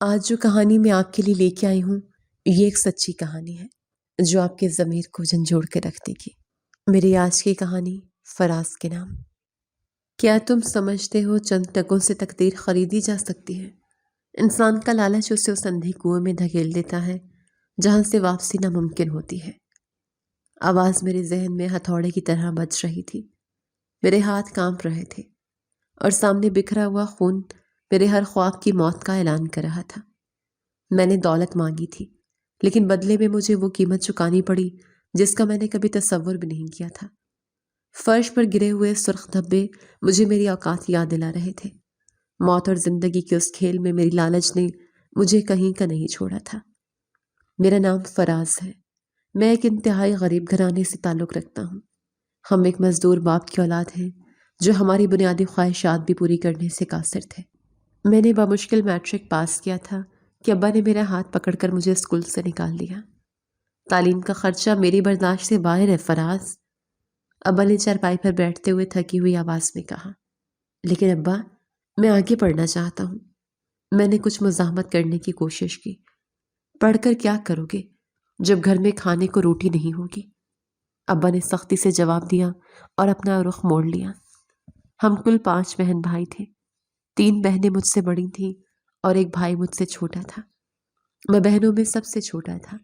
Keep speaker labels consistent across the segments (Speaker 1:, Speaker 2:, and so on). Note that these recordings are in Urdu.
Speaker 1: آج جو کہانی میں آپ کے لیے لے کے آئی ہوں، یہ ایک سچی کہانی ہے جو آپ کے ضمیر کو جھنجھوڑ کے رکھ دے گی۔ میری آج کی کہانی فراز کے نام۔ کیا تم سمجھتے ہو چند ٹکوں سے تقدیر خریدی جا سکتی ہے؟ انسان کا لالچ اسے اس اندھی کنویں میں دھکیل دیتا ہے جہاں سے واپسی ناممکن ہوتی ہے۔ آواز میرے ذہن میں ہتھوڑے کی طرح بج رہی تھی، میرے ہاتھ کانپ رہے تھے اور سامنے بکھرا ہوا خون میرے ہر خواب کی موت کا اعلان کر رہا تھا۔ میں نے دولت مانگی تھی، لیکن بدلے میں مجھے وہ قیمت چکانی پڑی جس کا میں نے کبھی تصور بھی نہیں کیا تھا۔ فرش پر گرے ہوئے سرخ دھبے مجھے میری اوقات یاد دلا رہے تھے۔ موت اور زندگی کے اس کھیل میں میری لالچ نے مجھے کہیں کا نہیں چھوڑا تھا۔ میرا نام فراز ہے۔ میں ایک انتہائی غریب گھرانے سے تعلق رکھتا ہوں۔ ہم ایک مزدور باپ کی اولاد ہیں جو ہماری بنیادی خواہشات بھی پوری کرنے سے قاصر تھے۔ میں نے بمشکل میٹرک پاس کیا تھا کہ ابا نے میرا ہاتھ پکڑ کر مجھے اسکول سے نکال دیا۔ تعلیم کا خرچہ میری برداشت سے باہر ہے فراز، ابا نے چارپائی پر بیٹھتے ہوئے تھکی ہوئی آواز میں کہا۔ لیکن ابا، میں آگے پڑھنا چاہتا ہوں۔ میں نے کچھ مزاحمت کرنے کی کوشش کی۔ پڑھ کر کیا کرو گے جب گھر میں کھانے کو روٹی نہیں ہوگی؟ ابا نے سختی سے جواب دیا اور اپنا رخ موڑ لیا۔ ہم کل 5 بہن بھائی تھے۔ 3 بہنیں مجھ سے بڑی تھیں اور ایک بھائی مجھ سے چھوٹا تھا۔ میں بہنوں میں سب سے چھوٹا تھا،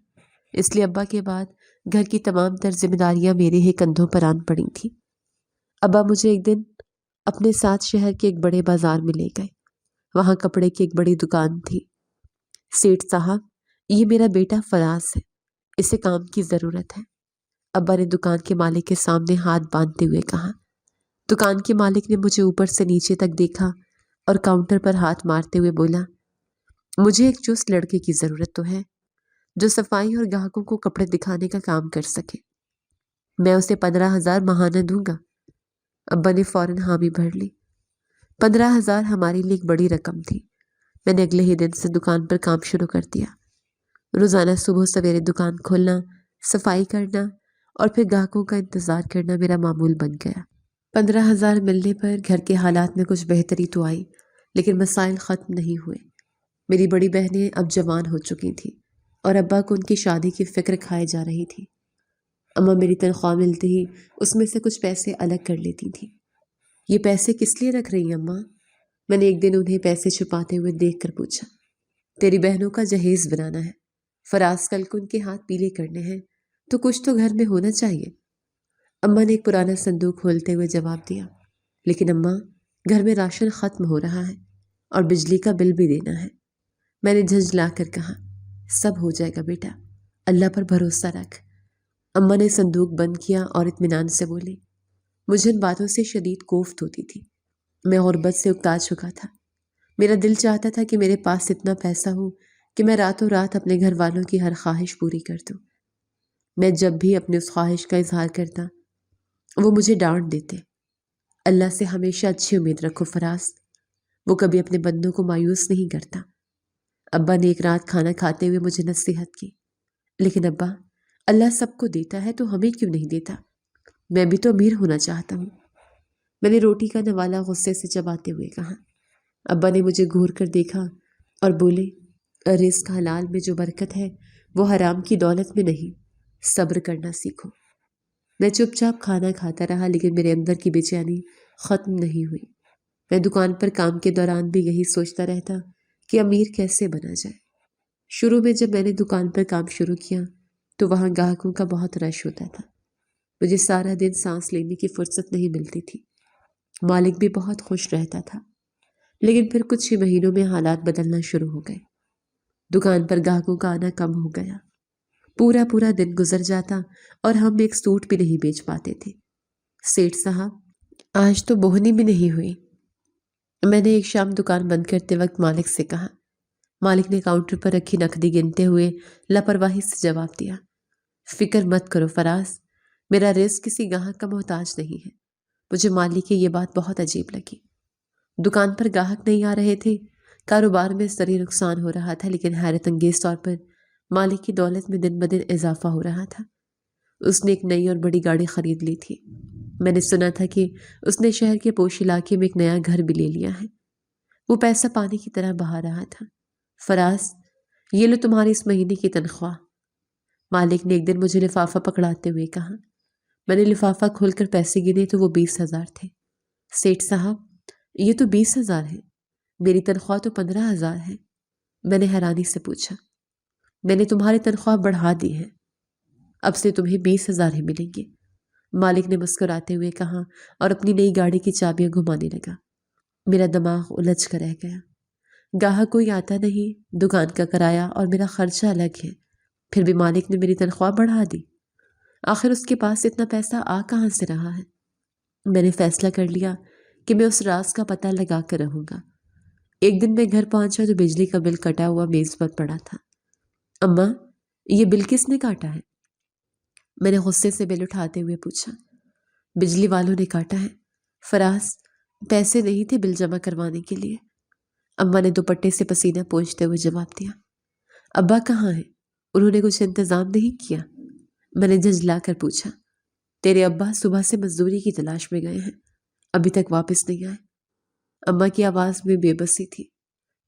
Speaker 1: اس لیے ابا کے بعد گھر کی تمام تر ذمہ داریاں میرے ہی کندھوں پر آن پڑی تھیں۔ ابا مجھے ایک دن اپنے ساتھ شہر کے ایک بڑے بازار میں لے گئے۔ وہاں کپڑے کی ایک بڑی دکان تھی۔ سیٹھ صاحب، یہ میرا بیٹا فراز ہے، اسے کام کی ضرورت ہے، ابا نے دکان کے مالک کے سامنے ہاتھ باندھتے ہوئے کہا۔ دکان کے مالک نے مجھے اوپر سے نیچے تک دیکھا اور کاؤنٹر پر ہاتھ مارتے ہوئے بولا، مجھے ایک چست لڑکے کی ضرورت تو ہے جو صفائی اور گاہکوں کو کپڑے دکھانے کا کام کر سکے۔ میں اسے 15,000 ماہانہ دوں گا۔ ابا نے فوراً حامی بھر لی۔ 15,000 ہمارے لیے ایک بڑی رقم تھی۔ میں نے اگلے ہی دن سے دکان پر کام شروع کر دیا۔ روزانہ صبح سویرے دکان کھولنا، صفائی کرنا اور پھر گاہکوں کا انتظار کرنا میرا معمول بن گیا۔ 15,000 ملنے پر گھر کے حالات میں کچھ بہتری تو آئی، لیکن مسائل ختم نہیں ہوئے۔ میری بڑی بہنیں اب جوان ہو چکی تھیں اور ابا کو ان کی شادی کی فکر کھائے جا رہی تھی۔ اماں میری تنخواہ ملتے ہی اس میں سے کچھ پیسے الگ کر لیتی تھیں۔ یہ پیسے کس لیے رکھ رہی ہیں اماں؟ میں نے ایک دن انہیں پیسے چھپاتے ہوئے دیکھ کر پوچھا۔ تیری بہنوں کا جہیز بنانا ہے، فراز کل کو ان کے ہاتھ پیلے کرنے ہیں، تو کچھ تو گھر میں ہونا چاہیے۔ اماں نے ایک پرانا صندوق کھولتے ہوئے جواب دیا۔ لیکن اماں، گھر میں راشن ختم ہو رہا ہے اور بجلی کا بل بھی دینا ہے۔ میں نے جھنجھلا کر کہا، سب ہو جائے گا بیٹا، اللہ پر بھروسہ رکھ۔ اماں نے صندوق بند کیا اور اطمینان سے بولی۔ مجھے ان باتوں سے شدید کوفت ہوتی تھی۔ میں غربت سے اکتا چکا تھا۔ میرا دل چاہتا تھا کہ میرے پاس اتنا پیسہ ہو کہ میں راتوں رات اپنے گھر والوں کی ہر خواہش پوری کر دوں۔ میں جب بھی اپنی اس خواہش کا اظہار کرتا، وہ مجھے ڈانٹ دیتے۔ اللہ سے ہمیشہ اچھی امید رکھو فراز، وہ کبھی اپنے بندوں کو مایوس نہیں کرتا۔ ابا نے ایک رات کھانا کھاتے ہوئے مجھے نصیحت کی۔ لیکن ابا، اللہ سب کو دیتا ہے تو ہمیں کیوں نہیں دیتا؟ میں بھی تو امیر ہونا چاہتا ہوں۔ میں نے روٹی کا نوالا غصے سے چباتے ہوئے کہا۔ ابا نے مجھے گھور کر دیکھا اور بولے، رزق حلال میں جو برکت ہے وہ حرام کی دولت میں نہیں، صبر کرنا سیکھو۔ میں چپ چاپ کھانا کھاتا رہا، لیکن میرے اندر کی بے چینی ختم نہیں ہوئی۔ میں دکان پر کام کے دوران بھی یہی سوچتا رہتا کہ امیر کیسے بنا جائے۔ شروع میں جب میں نے دکان پر کام شروع کیا تو وہاں گاہکوں کا بہت رش ہوتا تھا۔ مجھے سارا دن سانس لینے کی فرصت نہیں ملتی تھی۔ مالک بھی بہت خوش رہتا تھا، لیکن پھر کچھ ہی مہینوں میں حالات بدلنا شروع ہو گئے۔ دکان پر گاہکوں کا آنا کم ہو گیا۔ پورا پورا دن گزر جاتا اور ہم ایک سوٹ بھی نہیں بیچ پاتے تھے۔ سیٹھ صاحب، آج تو بوہنی بھی نہیں ہوئی، میں نے ایک شام دکان بند کرتے وقت مالک سے کہا۔ مالک نے کاؤنٹر پر رکھی نقدی گنتے ہوئے لاپرواہی سے جواب دیا، فکر مت کرو فراز، میرا رزق کسی گاہک کا محتاج نہیں ہے۔ مجھے مالک کی یہ بات بہت عجیب لگی۔ دکان پر گاہک نہیں آ رہے تھے، کاروبار میں سری نقصان ہو رہا تھا، لیکن حیرت انگیز طور پر مالک کی دولت میں دن بدن اضافہ ہو رہا تھا۔ اس نے ایک نئی اور بڑی گاڑی خرید لی تھی۔ میں نے سنا تھا کہ اس نے شہر کے پوش علاقے میں ایک نیا گھر بھی لے لیا ہے۔ وہ پیسہ پانی کی طرح بہا رہا تھا۔ فراز، یہ لو تمہاری اس مہینے کی تنخواہ۔ مالک نے ایک دن مجھے لفافہ پکڑاتے ہوئے کہا۔ میں نے لفافہ کھول کر پیسے گنے تو وہ 20,000 تھے۔ سیٹھ صاحب، یہ تو 20,000 ہے، میری تنخواہ تو 15,000 ہے۔ میں نے حیرانی سے پوچھا۔ میں نے تمہاری تنخواہ بڑھا دی ہے، اب سے تمہیں 20,000 ہی ملیں گے، مالک نے مسکراتے ہوئے کہا اور اپنی نئی گاڑی کی چابیاں گھمانے لگا۔ میرا دماغ الجھ کر رہ گیا۔ گاہک کوئی آتا نہیں، دکان کا کرایہ اور میرا خرچہ الگ ہے، پھر بھی مالک نے میری تنخواہ بڑھا دی۔ آخر اس کے پاس اتنا پیسہ آ کہاں سے رہا ہے؟ میں نے فیصلہ کر لیا کہ میں اس راز کا پتہ لگا کر رہوں گا۔ ایک دن میں گھر پہنچا تو بجلی کا بل کٹا ہوا میز پر پڑا تھا۔ اماں، یہ بل کس نے کاٹا ہے؟ میں نے غصے سے بل اٹھاتے ہوئے پوچھا۔ بجلی والوں نے کاٹا ہے فراز، پیسے نہیں تھے بل جمع کروانے کے لیے، اماں نے دوپٹے سے پسینہ پوچھتے ہوئے جواب دیا۔ ابا کہاں ہیں؟ انہوں نے کچھ انتظام نہیں کیا؟ میں نے جھنجلا کر پوچھا۔ تیرے ابا صبح سے مزدوری کی تلاش میں گئے ہیں، ابھی تک واپس نہیں آئے۔ اماں کی آواز میں بے بسی تھی۔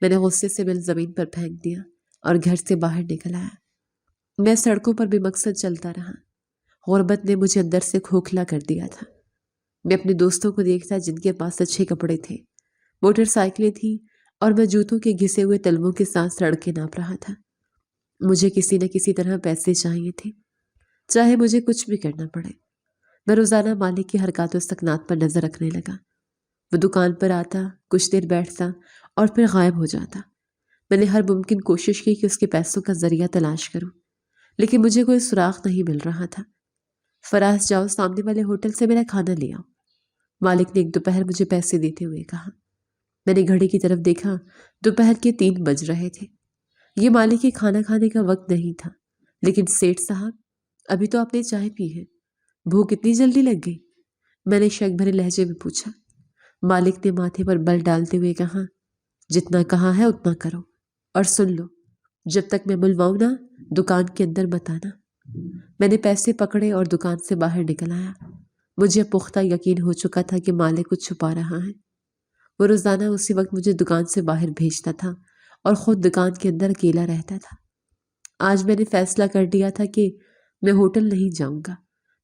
Speaker 1: میں نے غصے سے بل زمین پر پھینک دیا اور گھر سے باہر نکل آیا۔ میں سڑکوں پر بے مقصد چلتا رہا۔ غربت نے مجھے اندر سے کھوکھلا کر دیا تھا۔ میں اپنے دوستوں کو دیکھتا جن کے پاس اچھے کپڑے تھے، موٹر سائیکلیں تھیں، اور میں جوتوں کے گھسے ہوئے تلووں کے ساتھ سڑکیں ناپ رہا تھا۔ مجھے کسی نہ کسی طرح پیسے چاہیے تھے، چاہے مجھے کچھ بھی کرنا پڑے۔ میں روزانہ مالک کی حرکات و سکنات پر نظر رکھنے لگا۔ وہ دکان پر آتا، کچھ دیر بیٹھتا اور پھر غائب ہو جاتا۔ میں نے ہر ممکن کوشش کی کہ اس کے پیسوں کا ذریعہ تلاش کروں، لیکن مجھے کوئی سراغ نہیں مل رہا تھا۔ فراز، جاؤ سامنے والے ہوٹل سے میرا کھانا لے آؤ، مالک نے ایک دوپہر مجھے پیسے دیتے ہوئے کہا۔ میں نے گھڑی کی طرف دیکھا، دوپہر کے 3 بج رہے تھے۔ یہ مالک کے کھانا کھانے کا وقت نہیں تھا، لیکن سیٹھ صاحب، ابھی تو آپ نے چائے پی ہے، بھوک اتنی جلدی لگ گئی؟ میں نے شک بھرے لہجے میں پوچھا۔ مالک نے ماتھے پر بل ڈالتے ہوئے کہا، جتنا کہا ہے اتنا کرو، اور سن لو، جب تک میں بلواؤں نا دکان کے اندر مت آنا۔ میں نے پیسے پکڑے اور دکان سے باہر نکل آیا۔ مجھے پختہ یقین ہو چکا تھا کہ مالک کچھ چھپا رہا ہے۔ وہ روزانہ اسی وقت مجھے دکان سے باہر بھیجتا تھا اور خود دکان کے اندر اکیلا رہتا تھا۔ آج میں نے فیصلہ کر لیا تھا کہ میں ہوٹل نہیں جاؤں گا،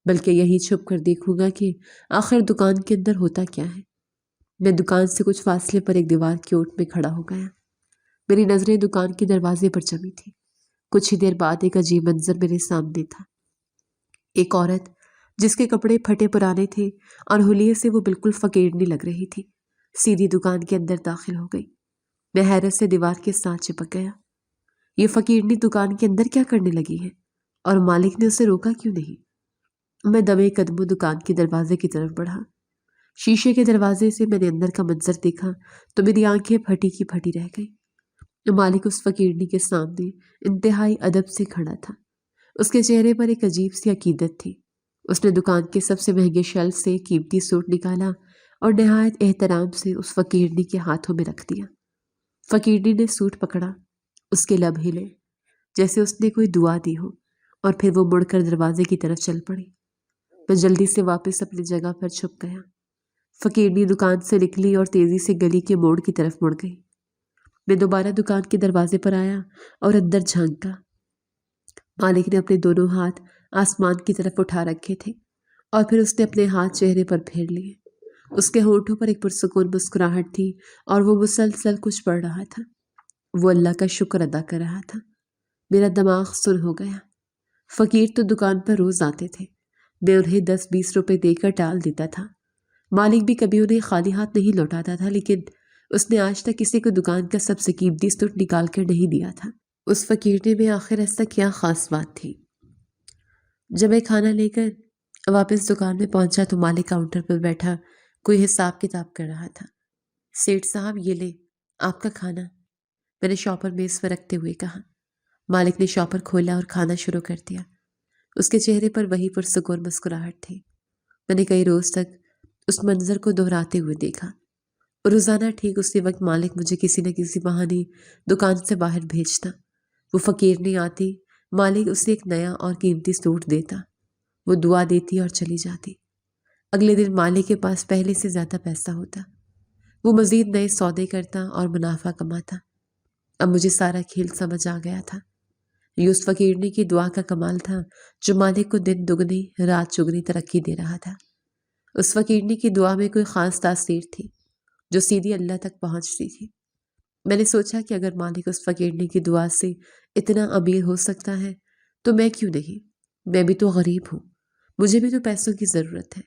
Speaker 1: بلکہ یہی چھپ کر دیکھوں گا کہ آخر دکان کے اندر ہوتا کیا ہے۔ میں دکان سے کچھ فاصلے پر ایک دیوار کی اوٹ میں کھڑا ہو گیا۔ میری نظریں دکان کے دروازے پر جمی تھی۔ کچھ ہی دیر بعد ایک عجیب منظر میرے سامنے تھا۔ ایک عورت جس کے کپڑے پھٹے پرانے تھے اور حلیے سے وہ بالکل فقیرنی لگ رہی تھی، سیدھی دکان کے اندر داخل ہو گئی۔ میں حیرت سے دیوار کے ساتھ چپک گیا۔ یہ فقیرنی دکان کے اندر کیا کرنے لگی ہے، اور مالک نے اسے روکا کیوں نہیں؟ میں دمے قدموں دکان کے دروازے کی طرف بڑھا۔ شیشے کے دروازے سے میں نے اندر کا منظر دیکھا تو میری آنکھیں پھٹی کی پھٹی رہ گئی۔ مالک اس فقیرنی کے سامنے انتہائی ادب سے کھڑا تھا۔ اس کے چہرے پر ایک عجیب سی عقیدت تھی۔ اس نے دکان کے سب سے مہنگے شیلف سے قیمتی سوٹ نکالا اور نہایت احترام سے اس فقیرنی کے ہاتھوں میں رکھ دیا۔ فقیرنی نے سوٹ پکڑا، اس کے لب ہلے جیسے اس نے کوئی دعا دی ہو، اور پھر وہ مڑ کر دروازے کی طرف چل پڑی۔ میں جلدی سے واپس اپنی جگہ پر چھپ گیا۔ فقیرنی دکان سے نکلی اور تیزی سے گلی کے موڑ کی طرف مڑ گئی۔ میں دوبارہ دکان کے دروازے پر آیا اور اندر جھانکا۔ مالک نے اپنے دونوں ہاتھ آسمان کی طرف اٹھا رکھے تھے، اور پھر اس نے اپنے ہاتھ چہرے پر پھیر لیے۔ اس کے ہونٹوں پر ایک پرسکون مسکراہٹ تھی اور وہ مسلسل کچھ پڑھ رہا تھا۔ وہ اللہ کا شکر ادا کر رہا تھا۔ میرا دماغ سن ہو گیا۔ فقیر تو دکان پر روز آتے تھے، میں انہیں 10-20 روپے دے کر ٹال دیتا تھا۔ مالک بھی کبھی انہیں خالی ہاتھ نہیں لوٹاتا تھا، لیکن اس نے آج تک کسی کو دکان کا سب سے قیمتی سوٹ نکال کر نہیں دیا تھا۔ اس فقیرنے میں آخر ایسا کیا خاص بات تھی؟ جب میں کھانا لے کر واپس دکان میں پہنچا تو مالک کاؤنٹر پر بیٹھا کوئی حساب کتاب کر رہا تھا۔ سیٹھ صاحب، یہ لے آپ کا کھانا، میں نے شاپر میز پر رکھتے ہوئے کہا۔ مالک نے شاپر کھولا اور کھانا شروع کر دیا۔ اس کے چہرے پر وہی پرسکون مسکراہٹ تھی۔ میں نے کئی روز تک اس منظر کو دہراتے ہوئے دیکھا۔ روزانہ ٹھیک اسی وقت مالک مجھے کسی نہ کسی بہانے دکان سے باہر بھیجتا۔ وہ فقیرنی آتی، مالک اسے ایک نیا اور قیمتی سوٹ دیتا، وہ دعا دیتی اور چلی جاتی۔ اگلے دن مالک کے پاس پہلے سے زیادہ پیسہ ہوتا۔ وہ مزید نئے سودے کرتا اور منافع کماتا۔ اب مجھے سارا کھیل سمجھ آ گیا تھا۔ یہ اس فقیرنی کی دعا کا کمال تھا جو مالک کو دن دگنی رات چگنی ترقی دے رہا تھا۔ اس فقیرنی کی دعا میں کوئی خاص تاثیر تھی جو سیدھی اللہ تک پہنچتی تھی۔ میں نے سوچا کہ اگر مالک اس فقیرنی کی دعا سے اتنا امیر ہو سکتا ہے تو میں کیوں نہیں؟ میں بھی تو غریب ہوں، مجھے بھی تو پیسوں کی ضرورت ہے۔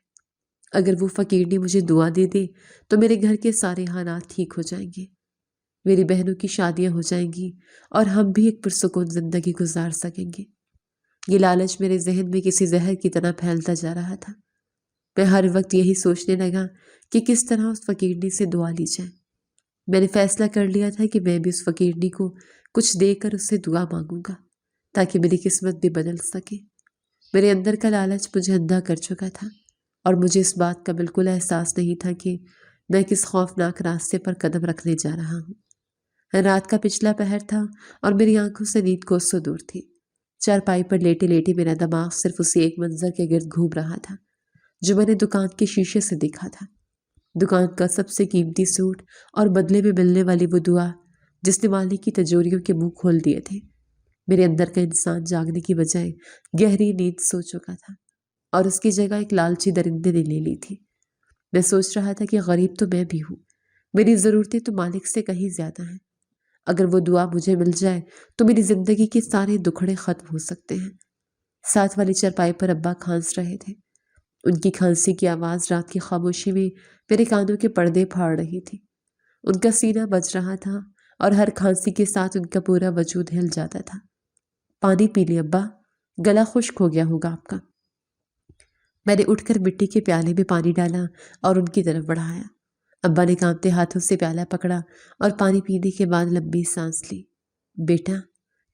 Speaker 1: اگر وہ فقیرنی مجھے دعا دے دے تو میرے گھر کے سارے حالات ٹھیک ہو جائیں گے، میری بہنوں کی شادیاں ہو جائیں گی اور ہم بھی ایک پرسکون زندگی گزار سکیں گے۔ یہ لالچ میرے ذہن میں کسی زہر کی طرح پھیلتا جا رہا تھا۔ میں ہر وقت یہی سوچنے لگا کہ کس طرح اس فقیرنی سے دعا لی جائے۔ میں نے فیصلہ کر لیا تھا کہ میں بھی اس فقیرنی کو کچھ دے کر اس سے دعا مانگوں گا تاکہ میری قسمت بھی بدل سکے۔ میرے اندر کا لالچ مجھے اندھا کر چکا تھا اور مجھے اس بات کا بالکل احساس نہیں تھا کہ میں کس خوفناک راستے پر قدم رکھنے جا رہا ہوں۔ رات کا پچھلا پہر تھا اور میری آنکھوں سے نیند کوسوں دور تھی۔ چارپائی پر لیٹے لیٹے میرا دماغ صرف اسی ایک منظر کے گرد گھوم رہا تھا جو میں نے دکان کے شیشے سے دیکھا تھا۔ دکان کا سب سے قیمتی سوٹ اور بدلے میں ملنے والی وہ دعا جس نے مالک کی تجوریوں کے منہ کھول دیے تھے۔ میرے اندر کا انسان جاگنے کی بجائے گہری نیند سو چکا تھا اور اس کی جگہ ایک لالچی درندے نے لے لی تھی۔ میں سوچ رہا تھا کہ غریب تو میں بھی ہوں، میری ضرورتیں تو مالک سے کہیں زیادہ ہیں۔ اگر وہ دعا مجھے مل جائے تو میری زندگی کے سارے دکھڑے ختم ہو سکتے ہیں۔ ساتھ والی چارپائی پر ابا کھانس رہے تھے۔ ان کی کھانسی کی آواز رات کی خاموشی میں میرے کانوں کے پردے پھاڑ رہی تھی۔ ان کا سینہ بج رہا تھا اور ہر کھانسی کے ساتھ ان کا پورا وجود ہل جاتا تھا۔ پانی پی لیں ابا، گلا خشک ہو گیا ہوگا آپ کا۔ میں نے اٹھ کر مٹی کے پیالے میں پانی ڈالا اور ان کی طرف بڑھایا۔ ابا نے کانپتے ہاتھوں سے پیالہ پکڑا اور پانی پینے کے بعد لمبی سانس لی۔ بیٹا،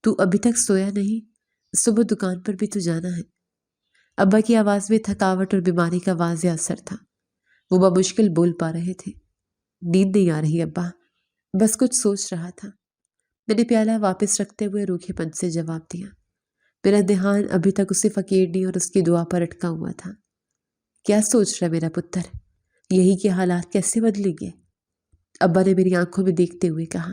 Speaker 1: تو ابھی تک سویا نہیں؟ صبح دکان پر بھی تو جانا ہے۔ ابا کی آواز میں تھکاوٹ اور بیماری کا واضح اثر تھا۔ وہ بمشکل بول پا رہے تھے۔ نیند نہیں آ رہی ابا، بس کچھ سوچ رہا تھا۔ میں نے پیالہ واپس رکھتے ہوئے روکھے پن سے جواب دیا۔ میرا دھیان ابھی تک اسی فقیرنی اور اس کی دعا پر اٹکا ہوا تھا۔ کیا سوچ رہا ہے میرا پتر؟ یہی کہ حالات کیسے بدلیں گے؟ ابا نے میری آنکھوں میں دیکھتے ہوئے کہا۔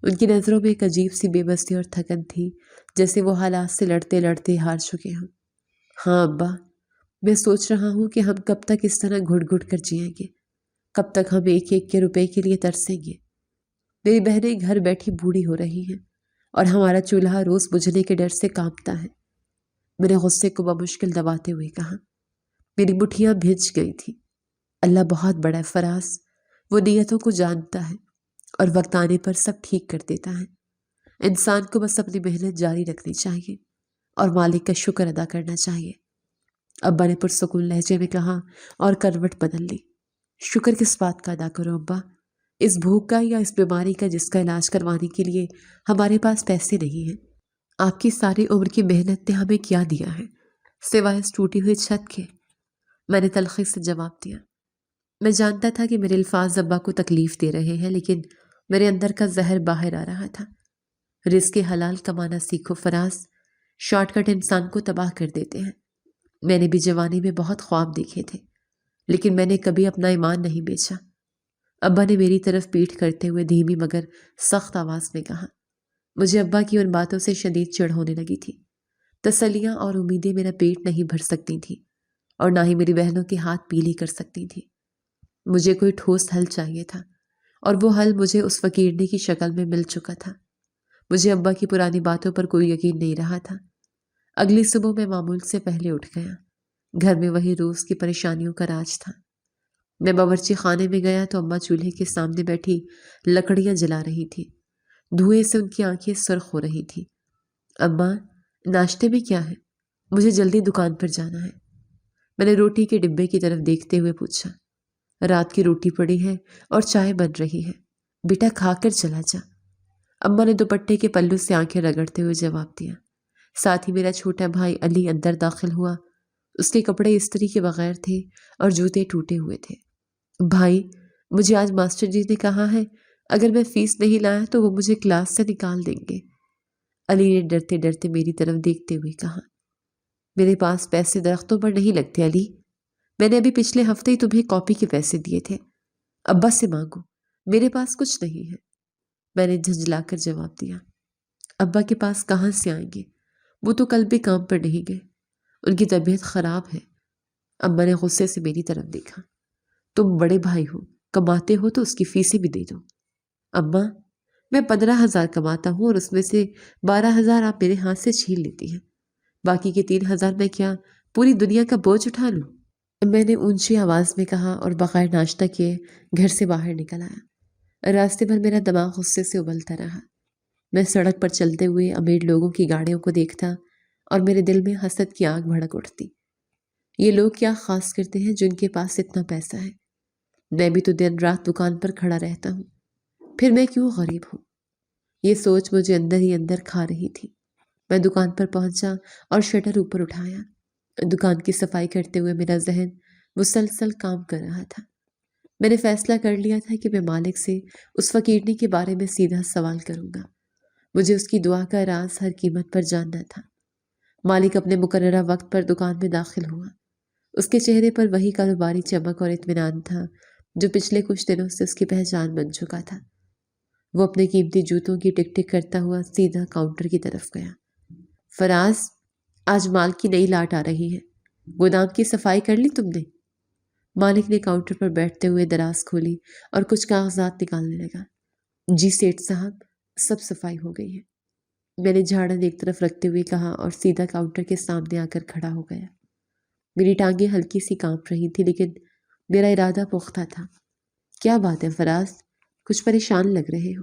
Speaker 1: ان کی نظروں میں ایک عجیب سی بے بسی اور تھکن تھی، جیسے وہ حالات سے لڑتے لڑتے ہار چکے ہوں۔ ہاں ابا، میں سوچ رہا ہوں کہ ہم کب تک اس طرح گھٹ گھٹ کر جئیں گے، کب تک ہم ایک ایک کے روپے کے لیے ترسیں گے۔ میری بہنیں گھر بیٹھی بوڑھی ہو رہی ہیں اور ہمارا چولہا روز بجھنے کے ڈر سے کانپتا ہے۔ میں نے غصے کو بمشکل دباتے ہوئے کہا۔ میری مٹھیاں بھیج گئی تھی۔ اللہ بہت بڑا ہے فراز، وہ نیتوں کو جانتا ہے اور وقت آنے پر سب ٹھیک کر دیتا ہے۔ انسان کو بس اپنی محنت جاری رکھنی چاہیے اور مالک کا شکر ادا کرنا چاہیے، ابا نے پرسکون لہجے میں کہا اور کروٹ بدل لی۔ شکر کس بات کا ادا کرو ابا؟ اس بھوک کا یا اس بیماری کا جس کا علاج کروانے کے لیے ہمارے پاس پیسے نہیں ہیں؟ آپ کی ساری عمر کی محنت نے ہمیں کیا دیا ہے سوائے اس ٹوٹی ہوئی چھت کے؟ میں نے تلخی سے جواب دیا۔ میں جانتا تھا کہ میرے الفاظ ابا کو تکلیف دے رہے ہیں، لیکن میرے اندر کا زہر باہر آ رہا تھا۔ رزق حلال کمانا سیکھو فراز، شارٹ کٹ انسان کو تباہ کر دیتے ہیں۔ میں نے بھی جوانی میں بہت خواب دیکھے تھے، لیکن میں نے کبھی اپنا ایمان نہیں بیچا۔ ابا نے میری طرف پیٹھ کرتے ہوئے دھیمی مگر سخت آواز میں کہا۔ مجھے ابا کی ان باتوں سے شدید چڑ ہونے لگی تھی۔ تسلیاں اور امیدیں میرا پیٹ نہیں بھر سکتی تھیں اور نہ ہی میری بہنوں کے ہاتھ پیلی کر سکتی تھی۔ مجھے کوئی ٹھوس حل چاہیے تھا اور وہ حل مجھے اس فقیرنی کی شکل میں مل چکا تھا۔ مجھے ابا کی پرانی باتوں پر کوئی یقین نہیں رہا تھا۔ اگلی صبح میں معمول سے پہلے اٹھ گیا۔ گھر میں وہی روز کی پریشانیوں کا راج تھا۔ میں باورچی خانے میں گیا تو اماں چولہے کے سامنے بیٹھی لکڑیاں جلا رہی تھی۔ دھوئیں سے ان کی آنکھیں سرخ ہو رہی تھی۔ اماں، ناشتے میں کیا ہے؟ مجھے جلدی دکان پر جانا ہے۔ میں نے روٹی کے ڈبے کی طرف دیکھتے ہوئے پوچھا۔ رات کی روٹی پڑی ہے اور چائے بن رہی ہے، بیٹا کھا کر چلا جا۔ اماں نے دوپٹے کے پلو سے آنکھیں رگڑتے ہوئے جواب دیا۔ ساتھ ہی میرا چھوٹا بھائی علی اندر داخل ہوا۔ اس کے کپڑے استری کے بغیر تھے اور جوتے ٹوٹے ہوئے تھے۔ بھائی، مجھے آج ماسٹر جی نے کہا ہے اگر میں فیس نہیں لایا تو وہ مجھے کلاس سے نکال دیں گے، علی نے ڈرتے ڈرتے میری طرف دیکھتے ہوئے کہا۔ میرے پاس پیسے درختوں پر نہیں لگتے علی، میں نے ابھی پچھلے ہفتے ہی تمہیں کاپی کے پیسے دیے تھے، ابا سے مانگو، میرے پاس کچھ نہیں ہے۔ میں نے جھنجلا کر جواب دیا۔ ابا کے پاس کہاں سے آئیں گے؟ وہ تو کل بھی کام پر نہیں گئے، ان کی طبیعت خراب ہے۔ ابا نے غصے سے میری طرف دیکھا۔ تم بڑے بھائی ہو، کماتے ہو تو اس کی فیسیں بھی دے دو۔ اماں، میں 15,000 کماتا ہوں اور اس میں سے 12,000 آپ میرے ہاتھ سے چھین لیتی ہیں، باقی کے 3,000 میں کیا پوری دنیا کا بوجھ اٹھا لوں؟ میں نے اونچی آواز میں کہا اور بغیر ناشتہ کیے گھر سے باہر نکل آیا۔ راستے بھر میرا دماغ غصے سے ابلتا رہا۔ میں سڑک پر چلتے ہوئے امیر لوگوں کی گاڑیوں کو دیکھتا اور میرے دل میں حسد کی آگ بھڑک اٹھتی۔ یہ لوگ کیا خاص کرتے ہیں جن کے پاس اتنا پیسہ ہے؟ میں بھی تو دن رات دکان پر کھڑا رہتا ہوں، پھر میں کیوں غریب ہوں؟ یہ سوچ مجھے اندر ہی اندر کھا رہی تھی۔ میں دکان پر پہنچا اور شٹر اوپر اٹھایا۔ دکان کی صفائی کرتے ہوئے میرا ذہن مسلسل کام کر رہا تھا۔ میں نے فیصلہ کر لیا تھا کہ میں مالک سے اس فقیرنی کے بارے میں سیدھا سوال کروں گا۔ مجھے اس کی دعا کا راز ہر قیمت پر جاننا تھا۔ مالک اپنے مقررہ وقت پر دکان میں داخل ہوا۔ اس کے چہرے پر وہی کاروباری چمک اور اطمینان تھا جو پچھلے کچھ دنوں سے اس کی پہچان بن چکا تھا۔ وہ اپنے قیمتی جوتوں کی ٹک ٹک کرتا ہوا سیدھا کاؤنٹر کی طرف گیا۔ فراز، آج مال کی نئی لاٹ آ رہی ہے، گودام کی صفائی کر لی تم نے؟ مالک نے کاؤنٹر پر بیٹھتے ہوئے دراز کھولی اور کچھ کاغذات نکالنے لگا۔ جی سیٹھ صاحب، سب صفائی ہو گئی ہے، میں نے جھاڑن ایک طرف رکھتے ہوئے کہا اور سیدھا کاؤنٹر کے سامنے آ کر کھڑا ہو گیا۔ میری ٹانگیں ہلکی سی کانپ رہی تھی لیکن میرا ارادہ پختہ تھا۔ کیا بات ہے فراز، کچھ پریشان لگ رہے ہو؟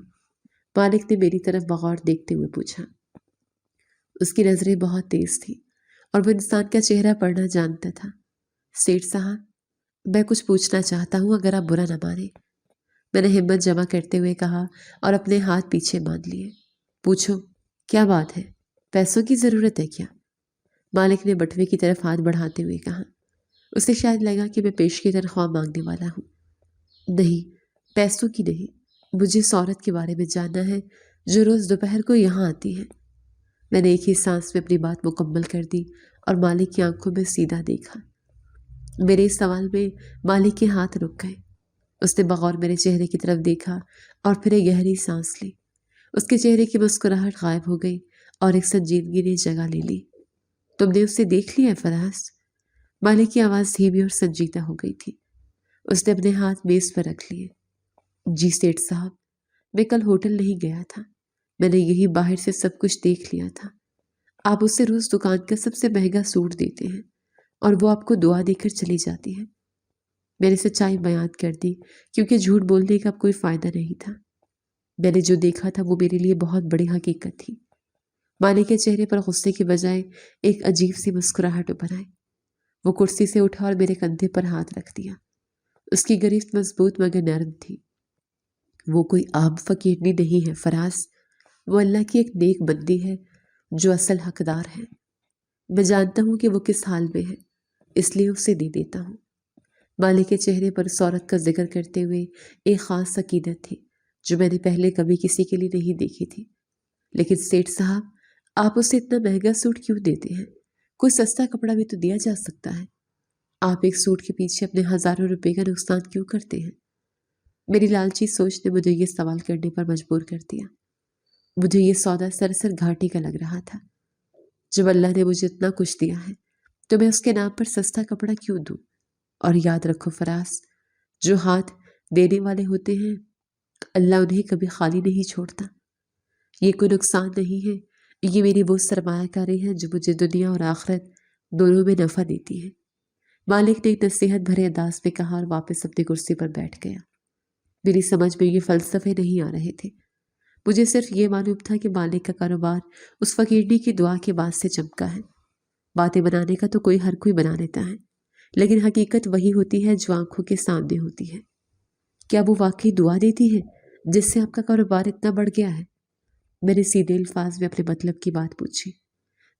Speaker 1: مالک نے میری طرف بغور دیکھتے ہوئے پوچھا۔ اس کی نظریں بہت تیز تھیں اور وہ انسان کا چہرہ پڑھنا جانتا تھا۔ سیٹھ صاحب، میں کچھ پوچھنا چاہتا ہوں، اگر آپ برا نہ مانیں، میں نے ہمت جمع کرتے ہوئے کہا اور اپنے ہاتھ پیچھے باندھ لیے۔ پوچھو، کیا بات ہے؟ پیسوں کی ضرورت ہے کیا؟ مالک نے بٹوے کی طرف ہاتھ بڑھاتے ہوئے کہا۔ اسے شاید لگا کہ میں پیش کی تنخواہ مانگنے والا ہوں۔ نہیں، پیسوں کی نہیں، مجھے اس عورت کے بارے میں جاننا ہے جو روز دوپہر کو یہاں آتی ہے۔ میں نے ایک ہی سانس میں اپنی بات مکمل کر دی اور مالک کی آنکھوں میں سیدھا دیکھا۔ میرے اس سوال میں مالک کے ہاتھ رک گئے۔ اس نے بغور میرے چہرے کی طرف دیکھا اور پھر ایک گہری سانس لی۔ اس کے چہرے کی مسکراہٹ غائب ہو گئی اور ایک سنجیدگی نے جگہ لے لی۔ تم نے اسے دیکھ لیا ہے فراز؟ مالک کی آواز دھیمی اور سنجیدہ ہو گئی تھی۔ اس نے اپنے ہاتھ میز پر رکھ لیے۔ جی سیٹھ صاحب، میں کل ہوٹل نہیں گیا تھا، میں نے یہی باہر سے سب کچھ دیکھ لیا تھا۔ آپ اسے روز دکان کا سب سے مہنگا سوٹ دیتے ہیں اور وہ آپ کو دعا دے کر چلی جاتی ہے۔ میں نے سچائی بیان کر دی کیونکہ جھوٹ بولنے کا اب کوئی فائدہ نہیں تھا۔ میں نے جو دیکھا تھا وہ میرے لیے بہت بڑی حقیقت تھی۔ مالک کے چہرے پر غصے کے بجائے ایک عجیب سی مسکراہٹ ابھر آئی۔ وہ کرسی سے اٹھا اور میرے کندھے پر ہاتھ رکھ دیا۔ اس کی گرفت مضبوط مگر نرم تھی۔ وہ کوئی عام فقیرنی نہیں ہے فراز، وہ اللہ کی ایک نیک بندی ہے جو اصل حقدار ہے۔ میں جانتا ہوں کہ وہ کس حال میں ہے، اس لیے اسے دے دیتا ہوں۔ مالک کے چہرے پر اس عورت کا ذکر کرتے ہوئے ایک خاص سکینت تھی جو میں نے پہلے کبھی کسی کے لیے نہیں دیکھی تھی۔ لیکن سیٹھ صاحب، آپ اسے اتنا مہنگا سوٹ کیوں دیتے ہیں؟ کوئی سستا کپڑا بھی تو دیا جا سکتا ہے۔ آپ ایک سوٹ کے پیچھے اپنے ہزاروں روپے کا نقصان کیوں کرتے ہیں؟ میری لالچی سوچ نے مجھے یہ سوال کرنے پر مجبور کر دیا۔ مجھے یہ سودا سراسر گھاٹی کا لگ رہا تھا۔ جب اللہ نے مجھے اتنا کچھ دیا ہے تو میں اس کے نام پر سستا کپڑا کیوں دوں؟ اور یاد رکھو فراز، جو ہاتھ دینے والے ہوتے ہیں اللہ انہیں کبھی خالی نہیں چھوڑتا۔ یہ کوئی نقصان نہیں ہے، یہ میری وہ سرمایہ کاری ہے جو مجھے دنیا اور آخرت دونوں میں نفع دیتی ہے۔ مالک نے ایک نصیحت بھرے انداز میں کہا اور واپس اپنی کرسی پر بیٹھ گیا۔ میری سمجھ میں یہ فلسفے نہیں آ رہے تھے۔ مجھے صرف یہ معلوم تھا کہ مالک کا کاروبار اس فقیرنی کی دعا کے بعد سے چمکا ہے۔ باتیں بنانے کا تو ہر کوئی بنا لیتا ہے، لیکن حقیقت وہی ہوتی ہے جو آنکھوں کے سامنے ہوتی ہے۔ کیا وہ واقعی دعا دیتی ہے جس سے آپ کا کاروبار اتنا بڑھ گیا ہے؟ میں نے سیدھے الفاظ میں اپنے مطلب کی بات پوچھی۔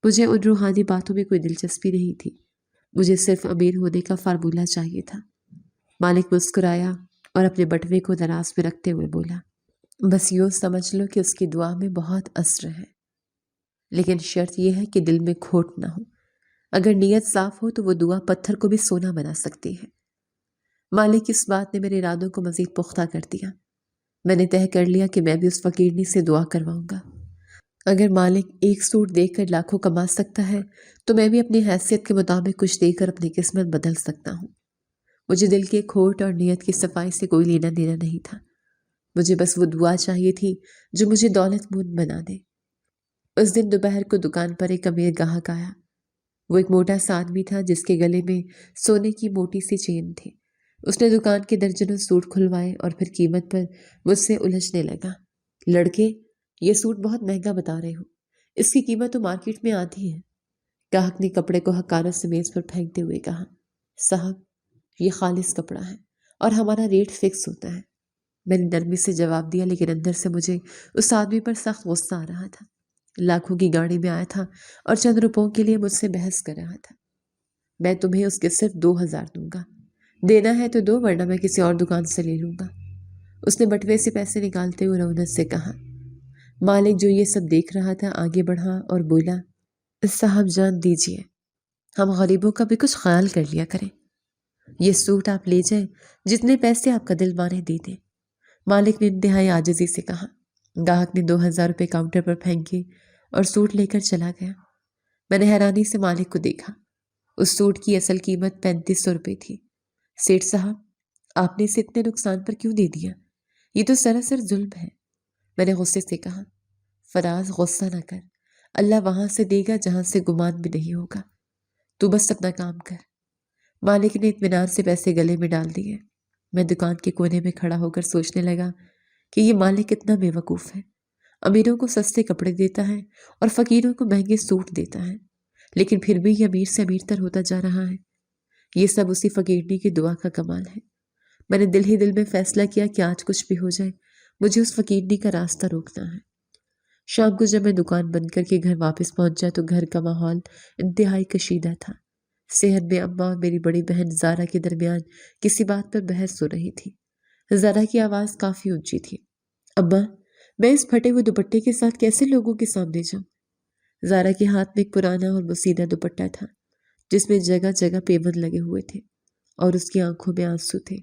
Speaker 1: مجھے ان روحانی باتوں میں کوئی دلچسپی نہیں تھی، مجھے صرف امیر ہونے کا فارمولہ چاہیے تھا۔ مالک مسکرایا اور اپنے بٹوے کو دراز میں رکھتے ہوئے بولا، بس یوں سمجھ لو کہ اس کی دعا میں بہت اثر ہے، لیکن شرط یہ ہے کہ دل میں کھوٹ نہ ہو۔ اگر نیت صاف ہو تو وہ دعا پتھر کو بھی سونا بنا سکتی ہے۔ مالک کی اس بات نے میرے ارادوں کو مزید پختہ کر دیا۔ میں نے طے کر لیا کہ میں بھی اس فقیرنی سے دعا کرواؤں گا۔ اگر مالک ایک سوٹ دے کر لاکھوں کما سکتا ہے تو میں بھی اپنی حیثیت کے مطابق کچھ دے کر اپنی قسمت بدل سکتا ہوں۔ مجھے دل کے کھوٹ اور نیت کی صفائی سے کوئی لینا دینا نہیں تھا۔ مجھے بس وہ دعا چاہیے تھی جو مجھے دولت مند بنا دے۔ اس دن دوپہر کو دکان پر ایک امیر گاہک آیا۔ وہ ایک موٹا سا آدمی تھا جس کے گلے میں سونے کی موٹی سی چین تھی۔ اس نے دکان کے درجنوں سوٹ کھلوائے اور پھر قیمت پر مجھ سے الجھنے لگا۔ لڑکے، یہ سوٹ بہت مہنگا بتا رہے ہو، اس کی قیمت تو مارکیٹ میں آدھی ہے۔ گاہک نے کپڑے کو حقارت سے میز پر پھینکتے ہوئے کہا، صاحب یہ خالص کپڑا ہے اور ہمارا ریٹ فکس ہوتا ہے۔ میں نے نرمی سے جواب دیا، لیکن اندر سے مجھے اس آدمی پر سخت غصہ آ رہا تھا۔ لاکھوں کی گاڑی میں آیا تھا اور چند روپوں کے لیے مجھ سے بحث کر رہا تھا۔ میں تمہیں اس کے صرف 2000 دوں گا، دینا ہے تو دو ورنہ میں کسی اور دکان سے لے لوں گا۔ اس نے بٹوے سے پیسے نکالتے ہوئے رونت سے کہا۔ مالک جو یہ سب دیکھ رہا تھا آگے بڑھا اور بولا، صاحب جان دیجئے، ہم غریبوں کا بھی کچھ خیال کر لیا کریں۔ یہ سوٹ آپ لے جائیں، جتنے پیسے آپ کا دل مانے دے دیں۔ مالک نے انتہائی عاجزی سے کہا۔ گاہک نے 2000 روپے کاؤنٹر پر پھینکے اور سوٹ لے کر چلا گیا۔ میں نے حیرانی سے مالک کو دیکھا۔ اس سوٹ کی اصل قیمت 3500 روپے تھی۔ سیٹھ صاحب، آپ نے اسے اتنے نقصان پر کیوں دے دیا؟ یہ تو سراسر ظلم ہے۔ میں نے غصے سے کہا، فراز غصہ نہ کر، اللہ وہاں سے دے گا جہاں سے گمان بھی نہیں ہوگا، تو بس اپنا کام کر۔ مالک نے اطمینان سے پیسے گلے میں ڈال دیے۔ میں دکان کے کونے میں کھڑا ہو کر سوچنے لگا کہ یہ مالک کتنا بے وقوف ہے۔ امیروں کو سستے کپڑے دیتا ہے اور فقیروں کو مہنگے سوٹ دیتا ہے، لیکن پھر بھی یہ امیر سے امیر تر ہوتا جا رہا ہے۔ یہ سب اسی فقیرنی کی دعا کا کمال ہے۔ میں نے دل ہی دل میں فیصلہ کیا کہ آج کچھ بھی ہو جائے مجھے اس فقیرنی کا راستہ روکنا ہے۔ شام کو جب میں دکان بند کر کے گھر واپس پہنچا تو گھر کا ماحول انتہائی کشیدہ تھا۔ صحن میں اماں اور میری بڑی بہن زارا کے درمیان کسی بات پر بحث ہو رہی تھی۔ زارا کی آواز کافی اونچی تھی، اماں میں اس پھٹے ہوئے دوپٹے کے ساتھ کیسے لوگوں کے سامنے جاؤں؟ زارا کے ہاتھ میں ایک پرانا اور مسیدہ دوپٹہ تھا جس میں جگہ جگہ پیبند لگے ہوئے تھے اور اس کی آنکھوں میں آنسو تھے۔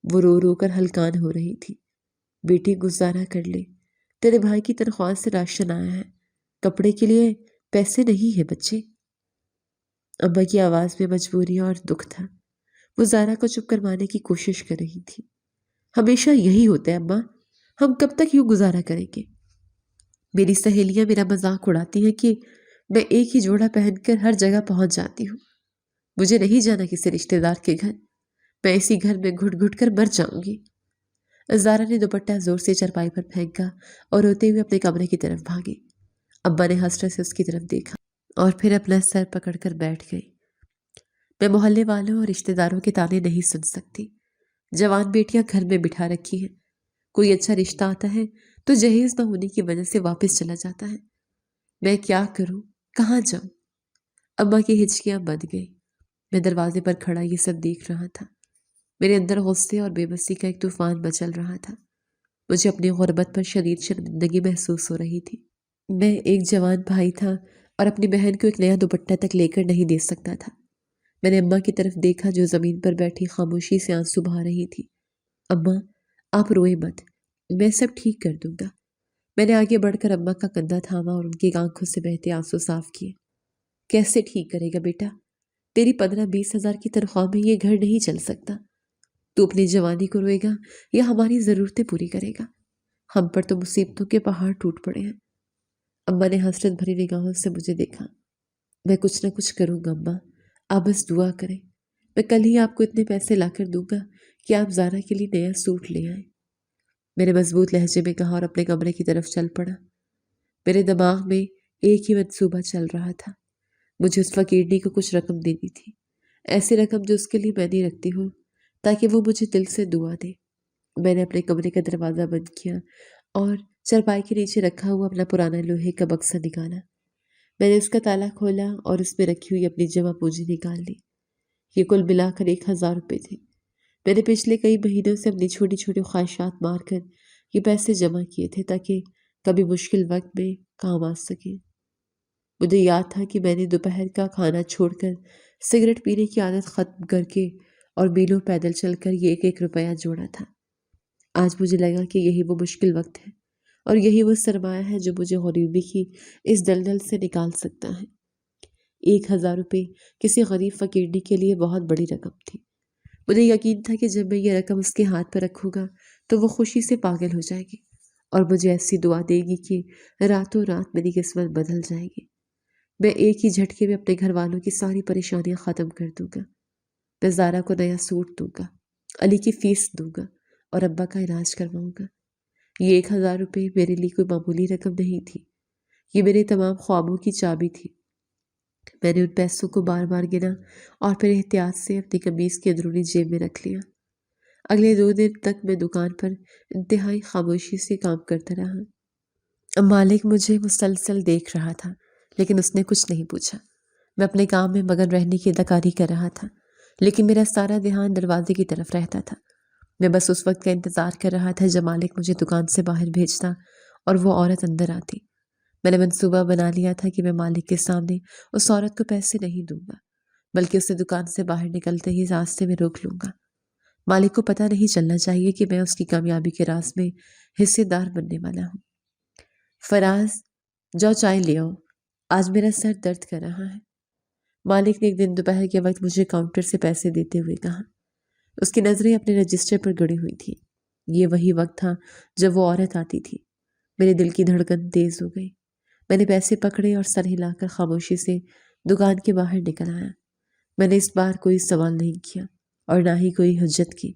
Speaker 1: وہ رو رو کر ہلکان ہو رہی تھی۔ بیٹی گزارا کر لے، تیرے بھائی کی تنخواہ سے راشن آیا ہے، کپڑے کے لیے پیسے نہیں ہے بچے۔ اماں کی آواز میں مجبوری اور دکھ تھا۔ وہ زارا کو چپ کروانے کی کوشش کر رہی تھی۔ ہمیشہ یہی ہوتا ہے اماں، ہم کب تک یوں گزارا کریں گے؟ میری سہیلیاں میرا مذاق اڑاتی ہیں کہ میں ایک ہی جوڑا پہن کر ہر جگہ پہنچ جاتی ہوں۔ مجھے نہیں جانا کسی رشتہ دار کے گھر، میں اسی گھر میں گھٹ گھٹ کر مر جاؤں گی۔ زارا نے دوپٹہ زور سے چرپائی پر پھینکا اور روتے ہوئے اپنے کمرے کی طرف بھاگی۔ ابا نے حسرت سے اس کی طرف دیکھا اور پھر اپنا سر پکڑ کر بیٹھ گئی۔ میں محلے والوں اور رشتہ داروں کے تانے نہیں سن سکتی۔ جوان بیٹیاں گھر میں بٹھا رکھی ہیں، کوئی اچھا رشتہ آتا ہے تو جہیز نہ ہونے کی وجہ سے واپس چلا جاتا ہے۔ میں کیا کروں، کہاں جاؤں؟ اماں کی ہچکیاں بندھ گئی۔ میں دروازے پر کھڑا یہ سب دیکھ رہا تھا۔ میرے اندر غصے اور بے بسی کا ایک طوفان مچل رہا تھا۔ مجھے اپنی غربت پر شدید شرمندگی محسوس ہو رہی تھی۔ میں ایک جوان بھائی تھا اور اپنی بہن کو ایک نیا دوپٹہ تک لے کر نہیں دے سکتا تھا۔ میں نے اماں کی طرف دیکھا جو زمین پر بیٹھی خاموشی سے آنسو بہا رہی تھی۔ اماں آپ روئے مت، میں سب ٹھیک کر دوں گا۔ میں نے آگے بڑھ کر اماں کا کندھا تھاما اور ان کی آنکھوں سے بہتے آنسو صاف کیے۔ کیسے ٹھیک کرے گا بیٹا؟ تیری 15-20 ہزار کی تنخواہ میں یہ گھر نہیں چل سکتا۔ تو اپنی جوانی کو روئے گا یا ہماری ضرورتیں پوری کرے گا؟ ہم پر تو مصیبتوں کے پہاڑ ٹوٹ پڑے ہیں۔ اماں نے حسرت بھری نگاہوں سے مجھے دیکھا۔ میں کچھ نہ کچھ کروں گا اماں، آپ بس دعا کریں۔ میں کل ہی آپ کو اتنے پیسے لا کر دوں گا کہ آپ زارا کے لیے نیا سوٹ لے آئیں۔ میں نے مضبوط لہجے میں کہا اور اپنے کمرے کی طرف چل پڑا۔ میرے دماغ میں ایک ہی منصوبہ چل رہا تھا۔ مجھے اس فقیرنی کو کچھ رقم دینی تھی، ایسی رقم جو اس کے لیے میں نہیں رکھتی ہوں، تاکہ وہ مجھے دل سے دعا دے۔ میں نے اپنے کمرے کا دروازہ بند کیا اور چرپائی کے نیچے رکھا ہوا اپنا پرانا لوہے کا بکسا نکالا۔ میں نے اس کا تالا کھولا اور اس میں رکھی ہوئی اپنی جمع پونجی نکال لی۔ یہ کل ملا کر 1000 روپے تھے۔ میں نے پچھلے کئی مہینوں سے اپنی چھوٹی چھوٹی خواہشات مار کر یہ پیسے جمع کیے تھے تاکہ کبھی مشکل وقت میں کام آ سکیں۔ مجھے یاد تھا کہ میں نے دوپہر کا کھانا چھوڑ کر سگریٹ پینے کی عادت ختم کر کے اور میلوں پیدل چل کر یہ 1 روپیہ جوڑا تھا۔ آج مجھے لگا کہ یہی وہ مشکل وقت ہے اور یہی وہ سرمایہ ہے جو مجھے غریبی کی اس دلدل سے نکال سکتا ہے۔ 1,000 روپے کسی غریب فقیرنی کے لیے بہت بڑی رقم تھی۔ مجھے یقین تھا کہ جب میں یہ رقم اس کے ہاتھ پر رکھوں گا تو وہ خوشی سے پاگل ہو جائے گی اور مجھے ایسی دعا دے گی کہ راتوں رات میری قسمت بدل جائے گی۔ میں ایک ہی جھٹکے میں اپنے گھر والوں کی ساری پریشانیاں ختم کر دوں گا۔ میں زارا کو نیا سوٹ دوں گا، علی کی فیس دوں گا اور ابا کا علاج کرواؤں گا۔ یہ 1,000 روپے میرے لیے کوئی معمولی رقم نہیں تھی، یہ میرے تمام خوابوں کی چابی تھی۔ میں نے ان پیسوں کو بار بار گنا اور پھر احتیاط سے اپنی قمیض کی اندرونی جیب میں رکھ لیا۔ اگلے 2 دن تک میں دکان پر انتہائی خاموشی سے کام کرتا رہا۔ مالک مجھے مسلسل دیکھ رہا تھا لیکن اس نے کچھ نہیں پوچھا۔ میں اپنے کام میں مگن رہنے کی اداکاری کر رہا تھا لیکن میرا سارا دھیان دروازے کی طرف رہتا تھا۔ میں بس اس وقت کا انتظار کر رہا تھا جب مالک مجھے دکان سے باہر بھیجتا اور وہ عورت اندر آتی۔ میں نے منصوبہ بنا لیا تھا کہ میں مالک کے سامنے اس عورت کو پیسے نہیں دوں گا بلکہ اسے دکان سے باہر نکلتے ہی راستے میں روک لوں گا۔ مالک کو پتہ نہیں چلنا چاہیے کہ میں اس کی کامیابی کے راز میں حصے دار بننے والا ہوں۔ فراز، جاؤ چائے لے آؤ، آج میرا سر درد کر رہا ہے، مالک نے ایک دن دوپہر کے وقت مجھے کاؤنٹر سے پیسے دیتے ہوئے کہا۔ اس کی نظریں اپنے رجسٹر پر گڑی ہوئی تھی۔ یہ وہی وقت تھا جب وہ عورت آتی تھی۔ میرے دل کی دھڑکن تیز ہو گئی۔ میں نے پیسے پکڑے اور سر ہلا کر خاموشی سے دکان کے باہر نکل آیا۔ میں نے اس بار کوئی سوال نہیں کیا اور نہ ہی کوئی حجت کی۔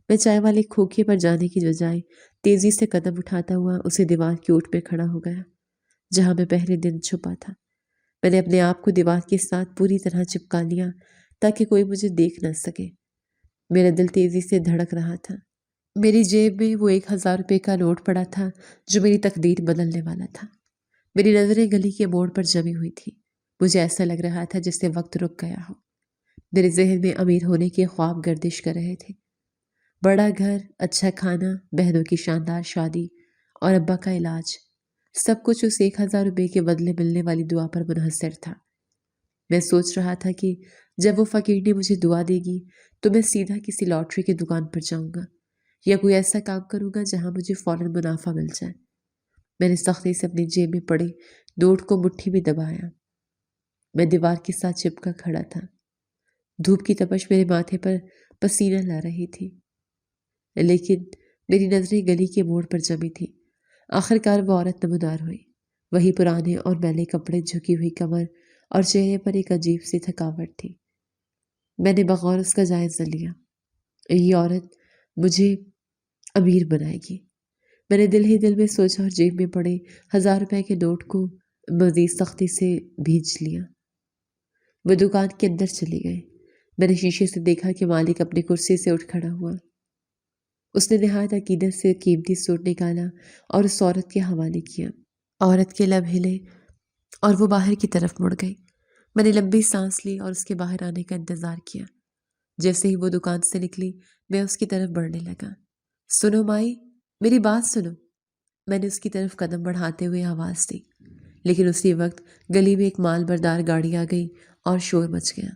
Speaker 1: میں چائے والے کھوکھے پر جانے کی بجائے تیزی سے قدم اٹھاتا ہوا اسے دیوار کی اوٹ پہ کھڑا ہو گیا جہاں میں پہلے دن چھپا تھا۔ میں نے اپنے آپ کو دیوار کے ساتھ پوری طرح چپکا لیا تاکہ کوئی مجھے دیکھ نہ سکے۔ میرا دل تیزی سے دھڑک رہا تھا۔ میری جیب میں وہ 1,000 روپے کا نوٹ پڑا تھا جو میری تقدیر بدلنے والا تھا۔ میری نظریں گلی کے موڑ پر جمی ہوئی تھی۔ مجھے ایسا لگ رہا تھا جس سے وقت رک گیا ہو۔ میرے ذہن میں امیر ہونے کے خواب گردش کر رہے تھے۔ بڑا گھر، اچھا کھانا، بہنوں کی شاندار شادی اور ابا کا علاج، سب کچھ اس 1,000 روپے کے بدلے ملنے والی دعا پر منحصر تھا۔ میں سوچ رہا تھا کہ جب وہ فقیرنی مجھے دعا دے گی تو میں سیدھا کسی لاٹری کی دکان پر جاؤں گا یا کوئی ایسا کام کروں گا جہاں مجھے فوراً منافع مل جائے۔ میں نے سختی سے اپنی جیب میں پڑے نوٹ کو مٹھی میں دبایا۔ میں دیوار کے ساتھ چپکا کھڑا تھا۔ دھوپ کی تپش میرے ماتھے پر پسینہ لا رہی تھی لیکن میری نظریں گلی کے موڑ پر جمی تھی۔ آخر کار وہ عورت نمودار ہوئی۔ وہی پرانے اور میلے کپڑے، جھکی ہوئی کمر اور چہرے پر ایک عجیب سی تھکاوٹ تھی۔ میں نے بغور اس کا جائزہ لیا۔ یہ عورت مجھے امیر بنائے گی، میں نے دل ہی دل میں سوچا اور جیب میں پڑے 1,000 روپے کے نوٹ کو مزید سختی سے بھیج لیا۔ وہ دکان کے اندر چلی گئی۔ میں نے شیشے سے دیکھا کہ مالک اپنی کرسی سے اٹھ کھڑا ہوا۔ اس نے نہایت عقیدت سے قیمتی سوٹ نکالا اور اس عورت کے حوالے کیا۔ عورت کے لب ہلے اور وہ باہر کی طرف مڑ گئی۔ میں نے لمبی سانس لی اور اس کے باہر آنے کا انتظار کیا۔ جیسے ہی وہ دکان سے نکلی میں اس کی طرف بڑھنے لگا۔ سنو مائی، میری بات سنو، میں نے اس کی طرف قدم بڑھاتے ہوئے آواز دی، لیکن اسی وقت گلی میں ایک مال بردار گاڑی آ گئی اور شور مچ گیا۔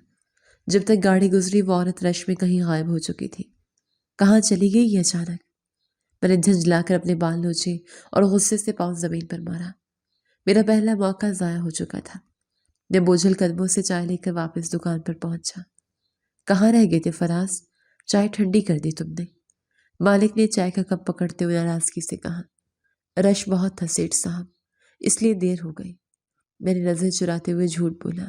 Speaker 1: جب تک گاڑی گزری وہ عورت رش میں کہیں غائب ہو چکی تھی۔ کہاں چلی گئی یہ اچانک؟ میں نے جھنجھلا کر اپنے بال نوچے اور غصے سے پاؤں زمین پر مارا۔ میرا پہلا موقع ضائع ہو چکا تھا۔ میں بوجھل قدموں سے چائے لے کر واپس دکان پر پہنچا۔ کہاں رہ گئے تھے فراز؟ چائے ٹھنڈی کر دی تم نے؟ مالک نے چائے کا کپ پکڑتے ہوئے ناراضگی سے کہا۔ رش بہت تھا سیٹھ صاحب، اس لیے دیر ہو گئی، میں نے نظر چراتے ہوئے جھوٹ بولا۔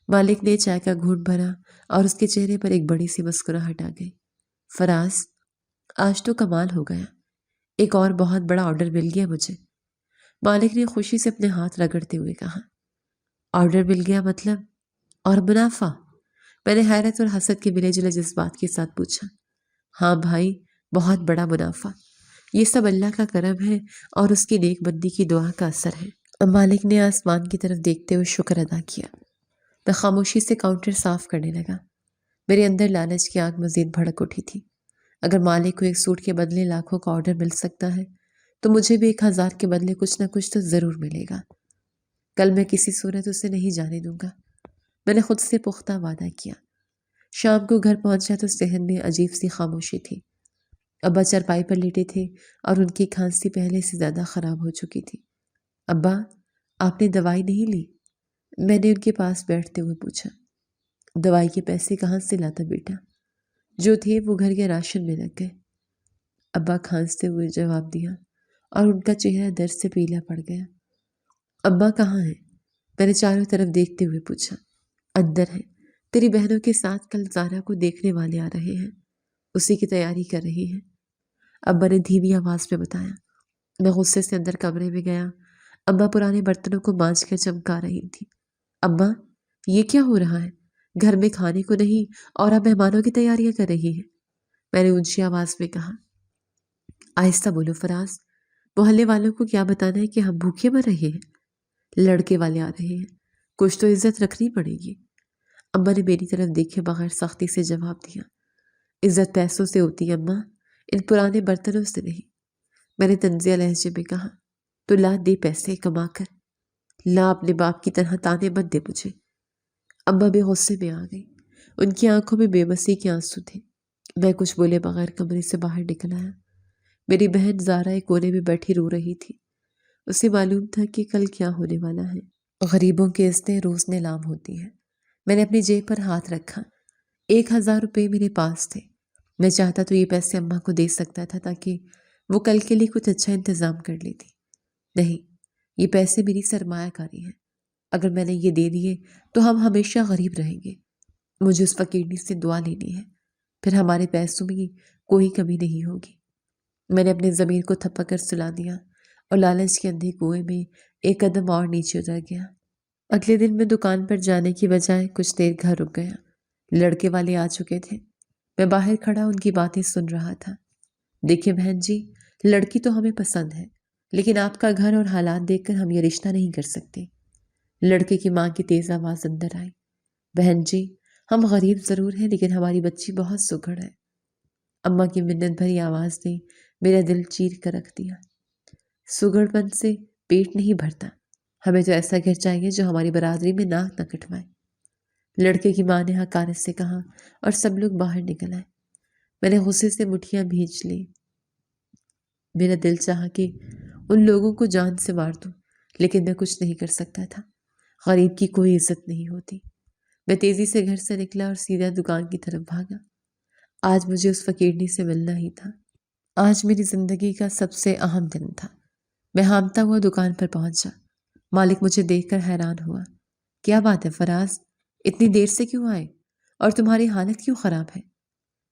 Speaker 1: مالک نے چائے کا گھونٹ بھرا اور اس کے چہرے پر ایک بڑی سی مسکراہٹ آ گئی۔ فراز، آج تو کمال ہو گیا، ایک اور بہت بڑا آرڈر مل گیا مجھے، مالک نے خوشی سے اپنے ہاتھ رگڑتے ہوئے کہا۔ آرڈر مل گیا مطلب؟ اور منافع؟ میں نے حیرت اور حسد کے ملے جلے جذبات کے ساتھ پوچھا۔ ہاں بھائی، بہت بڑا منافع، یہ سب اللہ کا کرم ہے اور اس کی نیک بندی کی دعا کا اثر ہے۔ مالک نے آسمان کی طرف دیکھتے ہوئے شکر ادا کیا۔ میں خاموشی سے کاؤنٹر صاف کرنے لگا۔ میرے اندر لالچ کی آگ مزید بھڑک اٹھی تھی۔ اگر مالک کو ایک سوٹ کے بدلے لاکھوں کا آرڈر مل سکتا ہے تو مجھے بھی 1,000 کے بدلے کچھ نہ کچھ تو ضرور ملے گا۔ کل میں کسی صورت اسے نہیں جانے دوں گا، میں نے خود سے پختہ وعدہ کیا۔ شام کو گھر پہنچا تو صحن میں عجیب سی خاموشی تھی۔ ابا چارپائی پر لیٹے تھے اور ان کی کھانسی پہلے سے زیادہ خراب ہو چکی تھی۔ ابا، آپ نے دوائی نہیں لی؟ میں نے ان کے پاس بیٹھتے ہوئے پوچھا۔ دوائی کے پیسے کہاں سے لاتا بیٹا؟ جو تھے وہ گھر کے راشن میں لگ گئے، ابا کھانستے ہوئے جواب دیا، اور ان کا چہرہ درد سے پیلا پڑ گیا۔ ابا کہاں ہیں؟ میں نے چاروں طرف دیکھتے ہوئے پوچھا۔ اندر ہے، تیری بہنوں کے ساتھ کل زارا کو دیکھنے والے آ رہے ہیں، اسی کی تیاری کر رہی ہیں، ابا نے دھیمی آواز میں بتایا۔ میں غصے سے اندر کمرے میں گیا۔ ابا پرانے برتنوں کو مانجھ کر چمکا رہی تھی۔ ابا، یہ کیا ہو رہا ہے؟ گھر میں کھانے کو نہیں اور آپ مہمانوں کی تیاریاں کر رہی ہیں، میں نے اونچی آواز میں کہا۔ آہستہ بولو فراز، محلے والوں کو کیا بتانا ہے کہ ہم بھوکے مر رہے ہیں؟ لڑکے والے آ رہے ہیں، کچھ تو عزت رکھنی پڑے گی۔ اماں نے میری طرف دیکھے بغیر سختی سے جواب دیا۔ عزت پیسوں سے ہوتی ہے اماں، ان پرانے برتنوں سے نہیں، میں نے طنزیہ لہجے میں کہا۔ تو لا دے پیسے کما کر، لا اپنے باپ کی طرح تانے مت دے مجھے۔ اماں بے غصے میں آ گئی، ان کی آنکھوں میں بے بسی کے آنسو تھے۔ میں کچھ بولے بغیر کمرے سے باہر نکل آیا۔ میری بہن زارا ایک کونے میں بیٹھی رو رہی تھی۔ اسے معلوم تھا کہ کل کیا ہونے والا ہے۔ غریبوں کی عزتیں روز نیلام ہوتی ہیں۔ میں نے اپنی جیب پر ہاتھ رکھا۔ 1000 روپے میرے پاس تھے۔ میں چاہتا تو یہ پیسے اماں کو دے سکتا تھا تاکہ وہ کل کے لیے کچھ اچھا انتظام کر لیتی۔ نہیں، یہ پیسے میری سرمایہ کاری ہے۔ اگر میں نے یہ دے دیے تو ہم ہمیشہ غریب رہیں گے۔ مجھے اس فقیرنی سے دعا لینی ہے، پھر ہمارے پیسوں میں کوئی کمی نہیں ہوگی۔ میں نے اپنے ضمیر کو تھپا کر سلا دیا اور لالچ کے اندھے کنویں میں ایک قدم اور نیچے اتر گیا۔ اگلے دن میں دکان پر جانے کی بجائے کچھ دیر گھر رک گیا۔ لڑکے والے آ چکے تھے۔ میں باہر کھڑا ان کی باتیں سن رہا تھا۔ دیکھیں بہن جی، لڑکی تو ہمیں پسند ہے، لیکن آپ کا گھر اور حالات دیکھ کر ہم یہ رشتہ نہیں کر سکتے۔ لڑکے کی ماں کی تیز آواز اندر آئی۔ بہن جی، ہم غریب ضرور ہیں لیکن ہماری بچی بہت سگڑ ہے۔ اماں کی منت بھری آواز نے میرا دل چیر کر رکھ دیا۔ سگڑ پن سے پیٹ نہیں بھرتا، ہمیں تو ایسا گھر چاہیے جو ہماری برادری میں ناک نہ کٹوائے۔ لڑکے کی ماں نے حقارت سے کہا اور سب لوگ باہر نکل آئے۔ میں نے غصے سے مٹھیاں بھینچ لی۔ میرا دل چاہا کہ ان لوگوں کو جان سے مار دوں، لیکن میں کچھ نہیں کر سکتا تھا۔ غریب کی کوئی عزت نہیں ہوتی۔ میں تیزی سے گھر سے نکلا اور سیدھا دکان کی طرف بھاگا۔ آج مجھے اس فقیرنی سے ملنا ہی تھا۔ آج میری زندگی کا سب سے اہم دن تھا۔ میں ہامتا ہوا دکان پر پہنچا۔ مالک مجھے دیکھ کر حیران ہوا۔ کیا بات ہے فراز، اتنی دیر سے کیوں آئے اور تمہاری حالت کیوں خراب ہے؟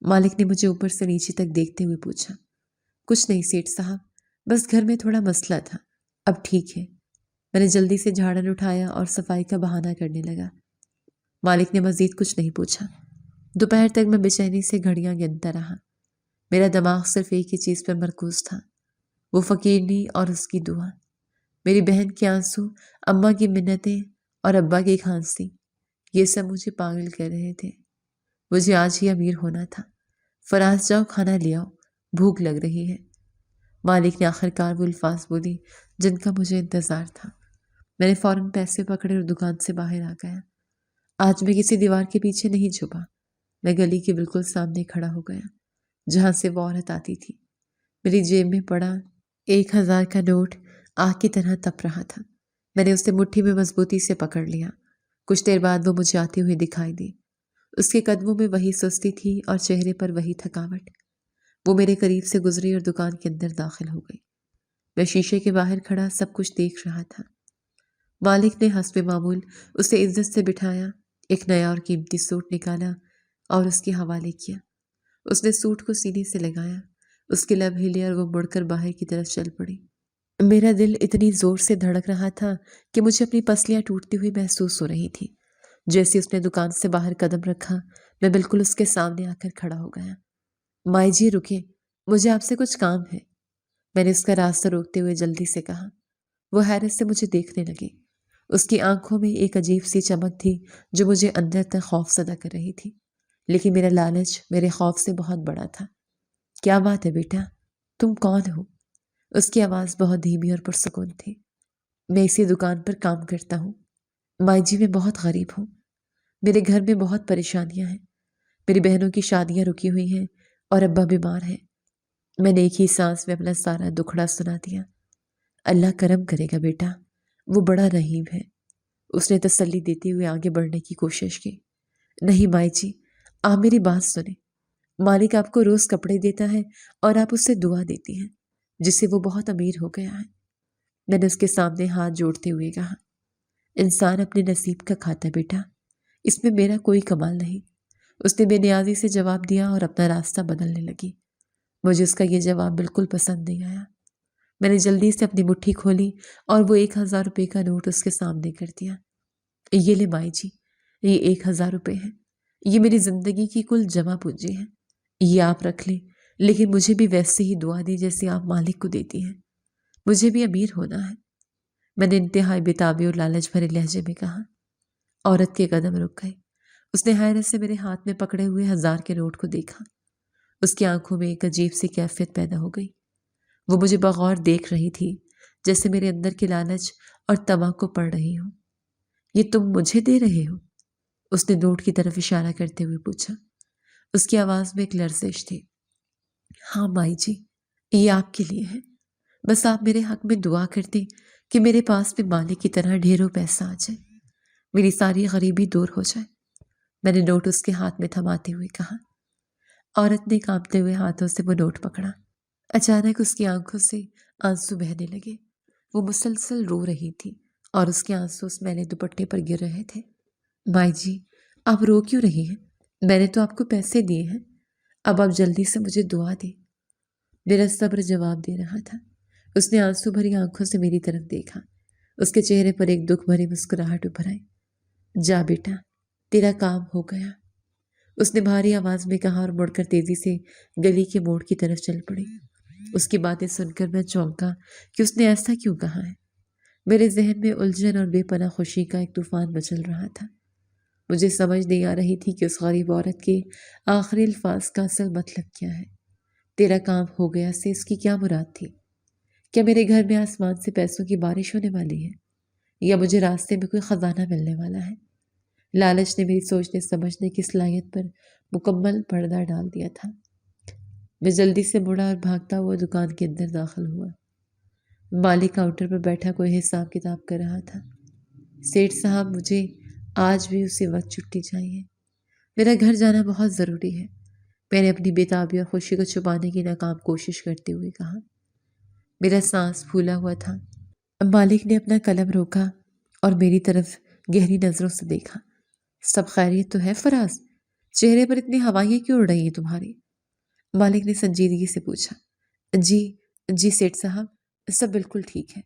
Speaker 1: مالک نے مجھے اوپر سے نیچے تک دیکھتے ہوئے پوچھا۔ کچھ نہیں سیٹھ صاحب، بس گھر میں تھوڑا مسئلہ تھا، اب ٹھیک ہے۔ میں نے جلدی سے جھاڑن اٹھایا اور صفائی کا بہانہ کرنے لگا۔ مالک نے مزید کچھ نہیں پوچھا۔ دوپہر تک میں بے چینی سے گھڑیاں گنتا رہا۔ میرا دماغ صرف ایک ہی چیز پر مرکوز تھا، وہ فقیرنی اور اس کی دعا۔ میری بہن کے آنسو، اماں کی منتیں اور ابا کی کھانسی، یہ سب مجھے پاگل کر رہے تھے۔ مجھے آج ہی امیر ہونا تھا۔ فراز جاؤ کھانا لے آؤ، بھوک لگ رہی ہے۔ مالک نے آخر کار وہ الفاظ بولی جن کا مجھے انتظار تھا۔ میں نے فوراً پیسے پکڑے اور دکان سے باہر آ گیا۔ آج میں کسی دیوار کے پیچھے نہیں چھپا۔ میں گلی کے بالکل سامنے کھڑا ہو گیا جہاں سے وہ عورت آتی تھی۔ میری جیب میں پڑا 1000 کا نوٹ آگ کی طرح تپ رہا تھا۔ میں نے اسے مٹھی میں مضبوطی سے پکڑ لیا۔ کچھ دیر بعد وہ مجھے آتی ہوئی دکھائی دی۔ اس کے قدموں میں وہی سستی تھی اور چہرے پر وہی تھکاوٹ۔ وہ میرے قریب سے گزری اور دکان کے اندر داخل ہو گئی۔ میں شیشے کے باہر کھڑا سب کچھ دیکھ رہا تھا۔ مالک نے حسب معمول اسے عزت سے بٹھایا، ایک نیا اور قیمتی سوٹ نکالا اور اس کے حوالے کیا۔ اس نے سوٹ کو سینے سے لگایا، اس کے لب ہلے اور وہ مڑ کر باہر کی طرف چل پڑی۔ میرا دل اتنی زور سے دھڑک رہا تھا کہ مجھے اپنی پسلیاں ٹوٹتی ہوئی محسوس ہو رہی تھی۔ جیسے اس نے دکان سے باہر قدم رکھا، میں بالکل اس کے سامنے آ کر کھڑا ہو گیا۔ مائی جی رکیں، مجھے آپ سے کچھ کام ہے، میں نے اس کا راستہ روکتے ہوئے جلدی سے کہا۔ وہ حیرت سے مجھے دیکھنے لگی۔ اس کی آنکھوں میں ایک عجیب سی چمک تھی جو مجھے اندر تک خوف زدہ کر رہی تھی، لیکن میرا لالچ میرے خوف سے بہت بڑا تھا۔ کیا بات ہے بیٹا، تم کون ہو؟ اس کی آواز بہت دھیمی اور پرسکون تھی۔ میں اسی دکان پر کام کرتا ہوں مائی جی، میں بہت غریب ہوں، میرے گھر میں بہت پریشانیاں ہیں، میری بہنوں کی شادیاں رکی ہوئی ہیں اور ابا بیمار ہیں، میں نے ایک ہی سانس میں اپنا سارا دکھڑا سنا دیا۔ اللہ کرم کرے گا بیٹا، وہ بڑا رحیم ہے، اس نے تسلی دیتے ہوئے آگے بڑھنے کی کوشش کی۔ نہیں مائی جی، آپ میری بات سنیں، مالک آپ کو روز کپڑے دیتا ہے اور آپ اسے دعا دیتی ہیں، جس سے وہ بہت امیر ہو گیا ہے۔ میں نے اس کے سامنے ہاتھ جوڑتے ہوئے کہا، انسان اپنے نصیب کا کھاتا ہے بیٹا، اس میں میرا کوئی کمال نہیں۔ اس نے بے نیازی سے جواب دیا اور اپنا راستہ بدلنے لگی۔ مجھے اس کا یہ جواب بالکل پسند نہیں آیا۔ میں نے جلدی سے اپنی مٹھی کھولی اور وہ 1,000 روپے کا نوٹ اس کے سامنے کر دیا۔ یہ لے مائی جی، یہ 1,000 روپے ہیں، یہ میری زندگی کی کل جمع پونجی ہے، یہ آپ رکھ لیں، لیکن مجھے بھی ویسے ہی دعا دی جیسے آپ مالک کو دیتی ہیں، مجھے بھی امیر ہونا ہے۔ میں نے انتہائی بےتابی اور لالچ بھرے لہجے میں کہا۔ عورت کے قدم رک گئے۔ اس نے حیرت سے میرے ہاتھ میں پکڑے ہوئے 1,000 کے نوٹ کو دیکھا۔ اس کی آنکھوں میں ایک عجیب سی کیفیت پیدا ہو گئی۔ وہ مجھے بغور دیکھ رہی تھی، جیسے میرے اندر کی لالچ اور طمع کو پڑھ رہی ہوں۔ یہ تم مجھے دے رہے ہو؟ اس نے نوٹ کی طرف اشارہ کرتے ہوئے پوچھا۔ اس کی آواز میں ایک لرزش تھی۔ ہاں مائی جی، یہ آپ کے لیے ہے، بس آپ میرے حق میں دعا کرتے کہ میرے پاس بھی مالک کی طرح ڈھیروں پیسہ آ جائے، میری ساری غریبی دور ہو جائے۔ میں نے نوٹ اس کے ہاتھ میں تھماتے ہوئے کہا۔ عورت نے کانپتے ہوئے ہاتھوں سے وہ نوٹ پکڑا۔ اچانک اس کی آنکھوں سے آنسو بہنے لگے۔ وہ مسلسل رو رہی تھی اور اس کے آنسو اس میلے دوپٹے پر گر رہے تھے۔ مائی جی، آپ رو کیوں رہی ہیں؟ میں نے تو آپ کو پیسے دیے ہیں، اب آپ جلدی سے مجھے دعا دیں۔ میرا صبر جواب دے رہا تھا۔ اس نے آنسو بھری آنکھوں سے میری طرف دیکھا۔ اس کے چہرے پر ایک دکھ بھری مسکراہٹ ابھر آئی۔ جا بیٹا، تیرا کام ہو گیا، اس نے بھاری آواز میں کہا اور مڑ کر تیزی سے گلی کے موڑ کی طرف چل پڑی۔ اس کی باتیں سن کر میں چونکا کہ اس نے ایسا کیوں کہا ہے۔ میرے ذہن میں الجھن اور بے پناہ خوشی کا ایک طوفان مچل رہا تھا۔ مجھے سمجھ نہیں آ رہی تھی کہ اس غریب عورت کے آخری الفاظ کا اصل مطلب کیا ہے۔ تیرا کام ہو گیا سے اس کی کیا مراد تھی؟ کیا میرے گھر میں آسمان سے پیسوں کی بارش ہونے والی ہے، یا مجھے راستے میں کوئی خزانہ ملنے والا ہے؟ لالچ نے میری سوچنے سمجھنے کی صلاحیت پر مکمل پردہ ڈال دیا تھا۔ میں جلدی سے مڑا اور بھاگتا ہوا دکان کے اندر داخل ہوا۔ مالک کاؤنٹر پر بیٹھا کوئی حساب کتاب کر رہا تھا۔ سیٹھ صاحب، مجھے آج بھی اسی وقت چھٹی چاہیے، میرا گھر جانا بہت ضروری ہے، میں نے اپنی بےتابی اور خوشی کو چھپانے کی ناکام کوشش کرتے ہوئے کہا۔ میرا سانس پھولا ہوا تھا۔ مالک نے اپنا قلم روکا اور میری طرف گہری نظروں سے دیکھا۔ سب خیریت تو ہے فراز؟ چہرے پر اتنی ہوائیں کیوں اڑ رہی ہیں تمہاری؟ مالک نے سنجیدگی سے پوچھا۔ جی جی سیٹھ صاحب، سب بالکل ٹھیک ہے،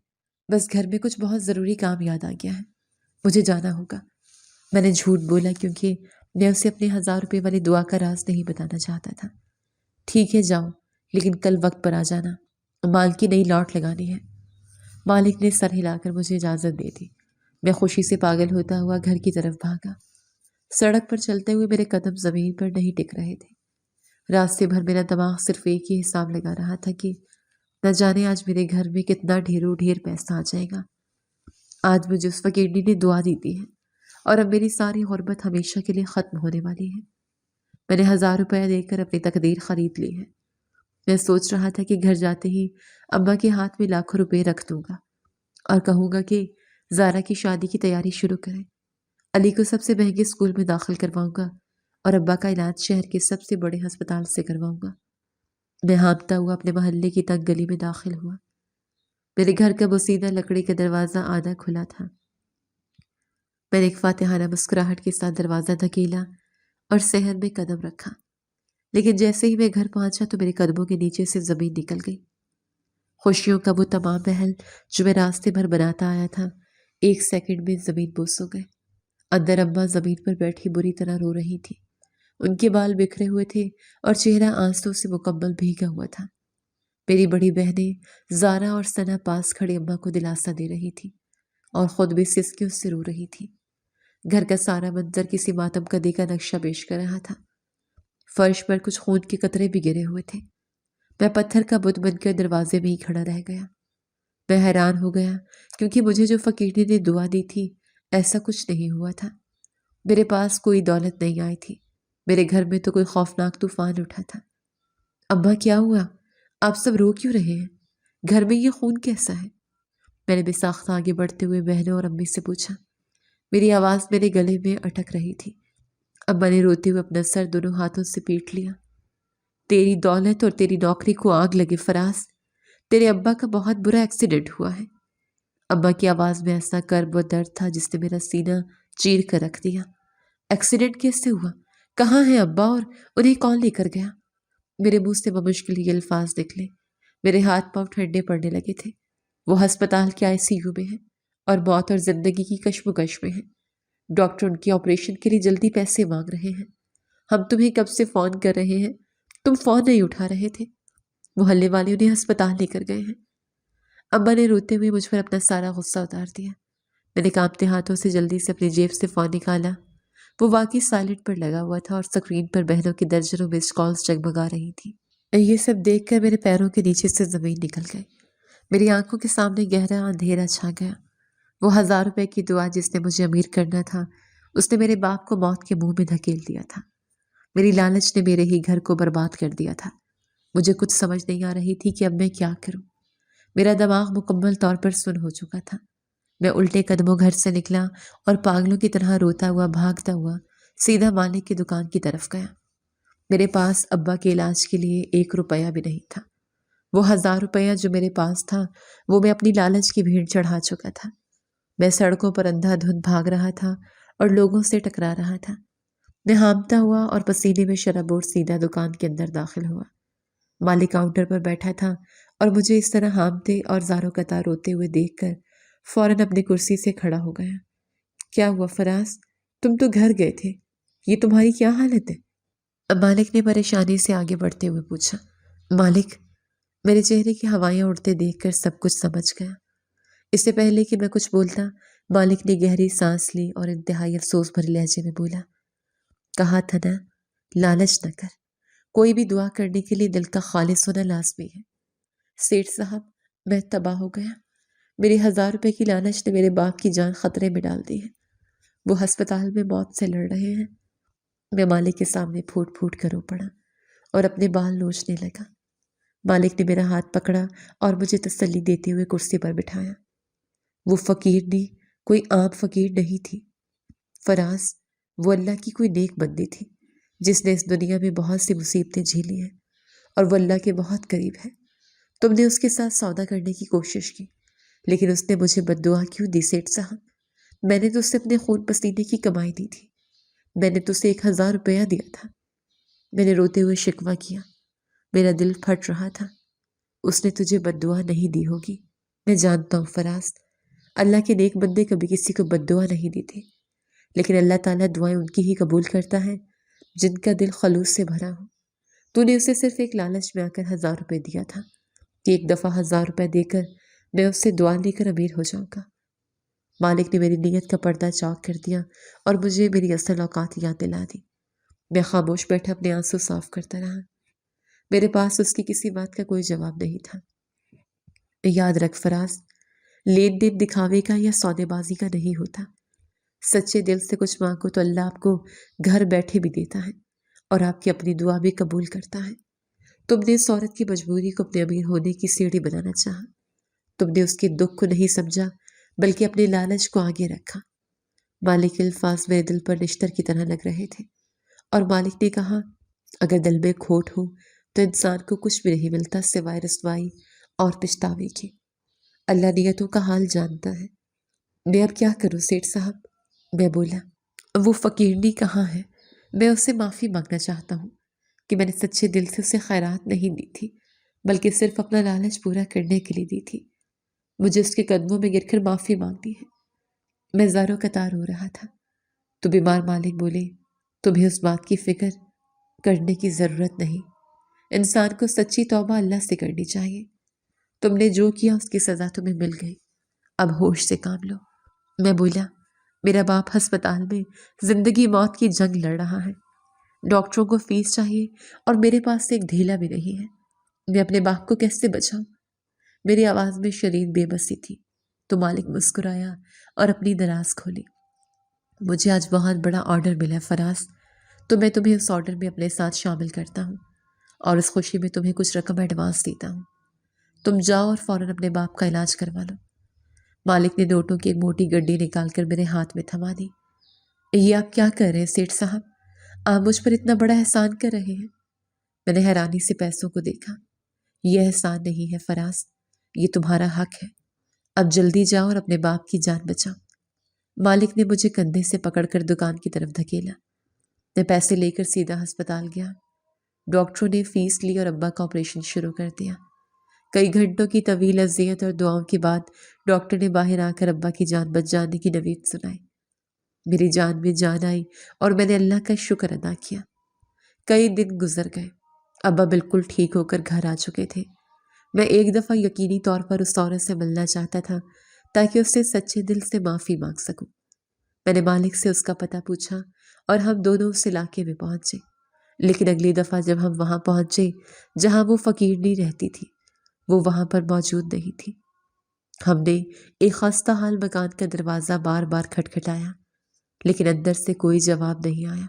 Speaker 1: بس گھر میں کچھ بہت ضروری کام یاد آ گیا ہے، مجھے جانا ہوگا۔ میں نے جھوٹ بولا کیونکہ میں اسے اپنے 1,000 روپے والی دعا کا راز نہیں بتانا چاہتا تھا۔ ٹھیک ہے جاؤ، لیکن کل وقت پر آ جانا، مال کی نئی لاٹ لگانی ہے۔ مالک نے سر ہلا کر مجھے اجازت دے دی۔ میں خوشی سے پاگل ہوتا ہوا گھر کی طرف بھاگا۔ سڑک پر چلتے ہوئے میرے قدم زمین پر نہیں ٹک رہے تھے۔ راستے بھر میرا دماغ صرف ایک ہی حساب لگا رہا تھا کہ نہ جانے آج میرے گھر میں کتنا ڈھیروں ڈھیر پیسہ آ جائے گا۔ آج مجھے اس فقیرنی نے دعا دی تھی ہے اور اب میری ساری غربت ہمیشہ کے لیے ختم ہونے والی ہے۔ میں نے 1,000 روپے دے کر اپنی تقدیر خرید لی ہے۔ میں سوچ رہا تھا کہ گھر جاتے ہی اماں کے ہاتھ میں لاکھوں روپے رکھ دوں گا اور کہوں گا کہ زارا کی شادی کی تیاری شروع کریں، علی کو سب سے مہنگے اسکول میں داخل کرواؤں گا اور ابا کا علاج شہر کے سب سے بڑے ہسپتال سے کرواؤں گا۔ میں ہانپتا ہوا اپنے محلے کی تنگ گلی میں داخل ہوا۔ میرے گھر کا بوسیدہ لکڑی کا دروازہ آدھا کھلا تھا۔ میں نے ایک فاتحانہ مسکراہٹ کے ساتھ دروازہ دھکیلا اور صحن میں قدم رکھا، لیکن جیسے ہی میں گھر پہنچا تو میرے قدموں کے نیچے سے زمین نکل گئی۔ خوشیوں کا وہ تمام محل جو میں راستے بھر بناتا آیا تھا، ایک سیکنڈ میں زمین بوس ہو گئے۔ اندر اماں زمین پر بیٹھی بری طرح رو رہی تھی۔ ان کے بال بکھرے ہوئے تھے اور چہرہ آنسو سے مکمل بھیگا ہوا تھا۔ میری بڑی بہنیں زارا اور ثنا پاس کھڑی اماں کو دلاسا دے رہی تھی اور خود بھی سسکیوں سے رو رہی تھی۔ گھر کا سارا منظر کسی ماتم کدے کا نقشہ پیش کر رہا تھا۔ فرش پر کچھ خون کے قطرے بھی گرے ہوئے تھے۔ میں پتھر کا بت بن کر دروازے میں ہی کھڑا رہ گیا۔ میں حیران ہو گیا کیونکہ مجھے جو فقیرنی نے دعا دی تھی ایسا کچھ نہیں ہوا تھا۔ میرے پاس کوئی دولت نہیں آئی تھی، میرے گھر میں تو کوئی خوفناک طوفان اٹھا تھا۔ ابا کیا ہوا؟ آپ سب رو کیوں رہے ہیں؟ گھر میں یہ خون کیسا ہے؟ میں نے بے ساختہ آگے بڑھتے ہوئے بہنوں اور امی سے پوچھا۔ میری آواز میرے گلے میں اٹک رہی تھی۔ ابا نے روتے ہوئے اپنا سر دونوں ہاتھوں سے پیٹ لیا۔ تیری دولت اور تیری نوکری کو آگ لگے فراز، تیرے ابا کا بہت برا ایکسیڈنٹ ہوا ہے۔ ابا کی آواز میں ایسا کرب و درد تھا جس نے میرا سینہ چیر کر رکھ دیا۔ ایکسیڈنٹ کیسے ہوا؟ کہاں ہے ابا اور انہیں کون لے کر گیا؟ میرے منہ سے بمشکل یہ الفاظ نکلے۔ میرے ہاتھ پاؤں ٹھنڈے پڑنے لگے تھے۔ وہ ہسپتال کے ICU میں ہے اور موت اور زندگی کی کشمکش میں ہے۔ ڈاکٹر ان کے آپریشن کے لیے جلدی پیسے مانگ رہے ہیں۔ ہم تمہیں کب سے فون کر رہے ہیں، تم فون نہیں اٹھا رہے تھے۔ محلے والے انہیں ہسپتال لے کر گئے ہیں۔ ابا نے روتے ہوئے مجھ پر اپنا سارا غصہ اتار دیا۔ میں نے کانپتے ہاتھوں سے جلدی سے اپنی جیب سے فون نکالا۔ وہ واقعی سائلنٹ پر لگا ہوا تھا اور اسکرین پر بہنوں کی درجنوں مس کالز جگمگا رہی تھی۔ یہ سب دیکھ کر میرے پیروں کے نیچے سے زمین نکل گئی۔ میری آنکھوں کے سامنے گہرا اندھیرا چھا گیا۔ وہ 1000 روپے کی دعا جس نے مجھے امیر کرنا تھا، اس نے میرے باپ کو موت کے منہ میں دھکیل دیا تھا۔ میری لالچ نے میرے ہی گھر کو برباد کر دیا تھا۔ مجھے کچھ سمجھ نہیں آ رہی تھی کہ اب میں کیا کروں۔ میرا دماغ مکمل طور پر سن ہو چکا تھا۔ میں الٹے قدموں گھر سے نکلا اور پاگلوں کی طرح روتا ہوا بھاگتا ہوا سیدھا مالک کی دکان کی طرف گیا۔ میرے پاس ابا کے علاج کے لیے 1 روپیہ بھی نہیں تھا۔ وہ 1000 روپیہ جو میرے پاس تھا وہ میں اپنی لالچ کی بھیڑ چڑھا چکا تھا۔ میں سڑکوں پر اندھا دھند بھاگ رہا تھا اور لوگوں سے ٹکرا رہا تھا۔ میں ہامتا ہوا اور پسینے میں شرابور سیدھا دکان کے اندر داخل ہوا۔ مالک کاؤنٹر پر بیٹھا تھا اور مجھے اس طرح ہامتے اور زاروں قطار روتے ہوئے دیکھ کر فوراً اپنی کرسی سے کھڑا ہو گیا۔ کیا ہوا فراز؟ تم تو گھر گئے تھے، یہ تمہاری کیا حالت ہے؟ مالک نے پریشانی سے آگے بڑھتے ہوئے پوچھا۔ مالک، میرے چہرے کی ہوائیں اڑتے دیکھ کر سب کچھ سمجھ گیا۔ اس سے پہلے کہ میں کچھ بولتا، مالک نے گہری سانس لی اور انتہائی افسوس بھرے لہجے میں بولا، کہا تھا نا لالچ نہ کر۔ کوئی بھی دعا کرنے کے لیے دل کا خالص ہونا لازمی ہے۔ سیٹھ صاحب، میں تباہ ہو گیا۔ میری 1000 روپے کی لالچ نے میرے باپ کی جان خطرے میں ڈال دی ہے۔ وہ ہسپتال میں موت سے لڑ رہے ہیں۔ میں مالک کے سامنے پھوٹ پھوٹ کر رو پڑا اور اپنے بال نوچنے لگا۔ مالک نے میرا ہاتھ پکڑا اور مجھے تسلی دیتے ہوئے کرسی پر بٹھایا۔ وہ فقیرنی کوئی عام فقیر نہیں تھی فراز، وہ اللہ کی کوئی نیک بندی تھی جس نے اس دنیا میں بہت سی مصیبتیں جھیلی ہیں اور وہ اللہ کے بہت قریب ہے۔ تم نے اس کے ساتھ سودا کرنے کی کوشش کی، لیکن اس نے مجھے بد دعا کیوں دی سیٹھ صاحب؟ میں نے تو اسے اپنے خون پسینے کی کمائی دی تھی۔ میں نے تو اسے 1000 روپیہ دیا تھا۔ میں نے روتے ہوئے شکوہ کیا۔ میرا دل پھٹ رہا تھا۔ اس نے تجھے بد دعا نہیں دی ہوگی، میں جانتا ہوں فراز۔ اللہ کے نیک بندے کبھی کسی کو بد دعا نہیں دیتے، لیکن اللہ تعالیٰ دعائیں ان کی ہی قبول کرتا ہے جن کا دل خلوص سے بھرا ہو۔ تو نے اسے صرف ایک لالچ میں آ کر 1000 روپے دیا تھا کہ ایک دفعہ 1000 روپے دے کر میں اس سے دعا لے کر امیر ہو جاؤں گا۔ مالک نے میری نیت کا پردہ چاک کر دیا اور مجھے میری اصل اوقات یاد دلا دی۔ میں خاموش بیٹھا اپنے آنسو صاف کرتا رہا۔ میرے پاس اس کی کسی بات کا کوئی جواب نہیں تھا۔ یاد رکھ فراز، لین دین دکھاوے کا یا سودے بازی کا نہیں ہوتا۔ سچے دل سے کچھ مانگو تو اللہ آپ کو گھر بیٹھے بھی دیتا ہے اور آپ کی اپنی دعا بھی قبول کرتا ہے۔ تم نے اس عورت کی مجبوری کو اپنے امیر ہونے کی سیڑھی بنانا چاہا۔ تم نے اس کے دکھ کو نہیں سمجھا بلکہ اپنے لالچ کو آگے رکھا۔ مالک کے الفاظ میرے دل پر نشتر کی طرح لگ رہے تھے اور مالک نے کہا، اگر دل میں کھوٹ ہو تو انسان کو کچھ بھی نہیں ملتا سوائے رسوائی اور پچھتاوے کے۔ اللہ نیتوں کا حال جانتا ہے۔ میں اب کیا کروں سیٹھ صاحب؟ میں بولا، وہ فقیرنی کہاں ہے؟ میں اس سے معافی مانگنا چاہتا ہوں کہ میں نے سچے دل سے اسے خیرات نہیں دی تھی بلکہ صرف اپنا لالچ پورا کرنے کے لیے دی تھی۔ مجھے اس کے قدموں میں گر کر معافی مانگنی ہے۔ میں زاروں قطار ہو رہا تھا تو بیمار مالک بولے، تمہیں اس بات کی فکر کرنے کی ضرورت نہیں۔ انسان کو سچی توبہ اللہ سے کرنی چاہیے۔ تم نے جو کیا اس کی سزا تمہیں مل گئی، اب ہوش سے کام لو۔ میں بولا، میرا باپ ہسپتال میں زندگی موت کی جنگ لڑ رہا ہے۔ ڈاکٹروں کو فیس چاہیے اور میرے پاس ایک ڈھیلا بھی نہیں ہے۔ میں اپنے باپ کو کیسے بچاؤں؟ میری آواز میں شدید بے بسی تھی تو مالک مسکرایا اور اپنی دراز کھولی۔ مجھے آج بہت بڑا آرڈر ملا فراز، تو میں تمہیں اس آرڈر میں اپنے ساتھ شامل کرتا ہوں اور اس خوشی میں تمہیں کچھ رقم ایڈوانس دیتا ہوں۔ تم جاؤ اور فوراً اپنے باپ کا علاج کروا لو۔ مالک نے نوٹوں کی ایک موٹی گڈی نکال کر میرے ہاتھ میں تھما دی۔ یہ آپ کیا کر رہے ہیں سیٹھ صاحب؟ آپ مجھ پر اتنا بڑا احسان کر رہے ہیں؟ میں نے حیرانی سے پیسوں کو دیکھا۔ یہ احسان نہیں ہے فراز، یہ تمہارا حق ہے۔ اب جلدی جاؤ اور اپنے باپ کی جان بچاؤ۔ مالک نے مجھے کندھے سے پکڑ کر دکان کی طرف دھکیلا۔ میں پیسے لے کر سیدھا ہسپتال گیا۔ ڈاکٹروں نے فیس لی اور ابا کا آپریشن شروع کر دیا۔ کئی گھنٹوں کی طویل اذیت اور دعاؤں کے بعد ڈاکٹر نے باہر آ کر ابا کی جان بچ جانے کی نوید سنائی۔ میری جان میں جان آئی اور میں نے اللہ کا شکر ادا کیا۔ کئی دن گزر گئے۔ ابا بالکل ٹھیک ہو کر گھر آ چکے تھے۔ میں ایک دفعہ یقینی طور پر اس عورت سے ملنا چاہتا تھا تاکہ اس سے سچے دل سے معافی مانگ سکوں۔ میں نے مالک سے اس کا پتہ پوچھا اور ہم دونوں اس علاقے میں پہنچے، لیکن اگلی دفعہ جب ہم وہاں پہنچے جہاں وہ فقیرنی رہتی تھی، وہ وہاں پر موجود نہیں تھی۔ ہم نے ایک خستہ حال مکان کا دروازہ بار بار کھٹکھٹایا، لیکن اندر سے کوئی جواب نہیں آیا۔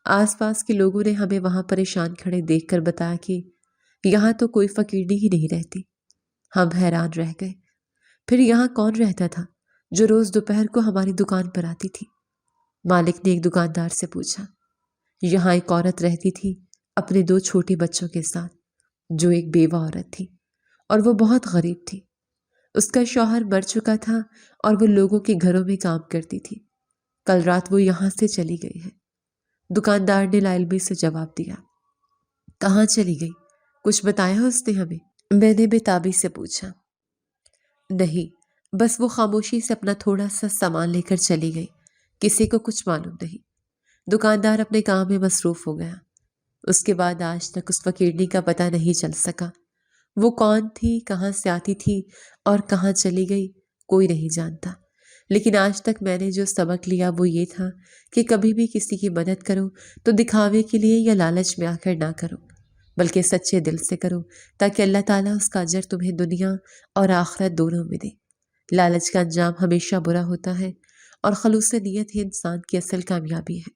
Speaker 1: آس پاس کے لوگوں نے ہمیں وہاں پریشان کھڑے دیکھ کر بتایا کہ یہاں تو کوئی فقیرنی ہی نہیں رہتی۔ ہم حیران رہ گئے۔ پھر یہاں کون رہتا تھا جو روز دوپہر کو ہماری دکان پر آتی تھی؟ مالک نے ایک دکاندار سے پوچھا۔ یہاں ایک عورت رہتی تھی اپنے 2 چھوٹے بچوں کے ساتھ، جو ایک بیوہ عورت تھی اور وہ بہت غریب تھی۔ اس کا شوہر مر چکا تھا اور وہ لوگوں کے گھروں میں کام کرتی تھی۔ کل رات وہ یہاں سے چلی گئی ہے۔ دکاندار نے لا علمی سے جواب دیا۔ کہاں چلی گئی؟ کچھ بتایا اس نے ہمیں؟ میں نے بےتابی سے پوچھا۔ نہیں، بس وہ خاموشی سے اپنا تھوڑا سا سامان لے کر چلی گئی، کسی کو کچھ معلوم نہیں۔ دکاندار اپنے کام میں مصروف ہو گیا۔ اس کے بعد آج تک اس فقیرنی کا پتہ نہیں چل سکا۔ وہ کون تھی، کہاں سے آتی تھی اور کہاں چلی گئی، کوئی نہیں جانتا۔ لیکن آج تک میں نے جو سبق لیا وہ یہ تھا کہ کبھی بھی کسی کی مدد کرو تو دکھاوے کے لیے یا لالچ میں آ کر نہ کرو، بلکہ سچے دل سے کرو، تاکہ اللہ تعالیٰ اس کا اجر تمہیں دنیا اور آخرت دونوں میں دے۔ لالچ کا انجام ہمیشہ برا ہوتا ہے، اور خلوص نیت ہی انسان کی اصل کامیابی ہے۔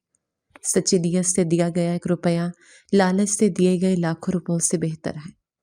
Speaker 1: سچی نیت سے دیا گیا 1 روپیہ لالچ سے دیے گئے لاکھوں روپوں سے بہتر ہے۔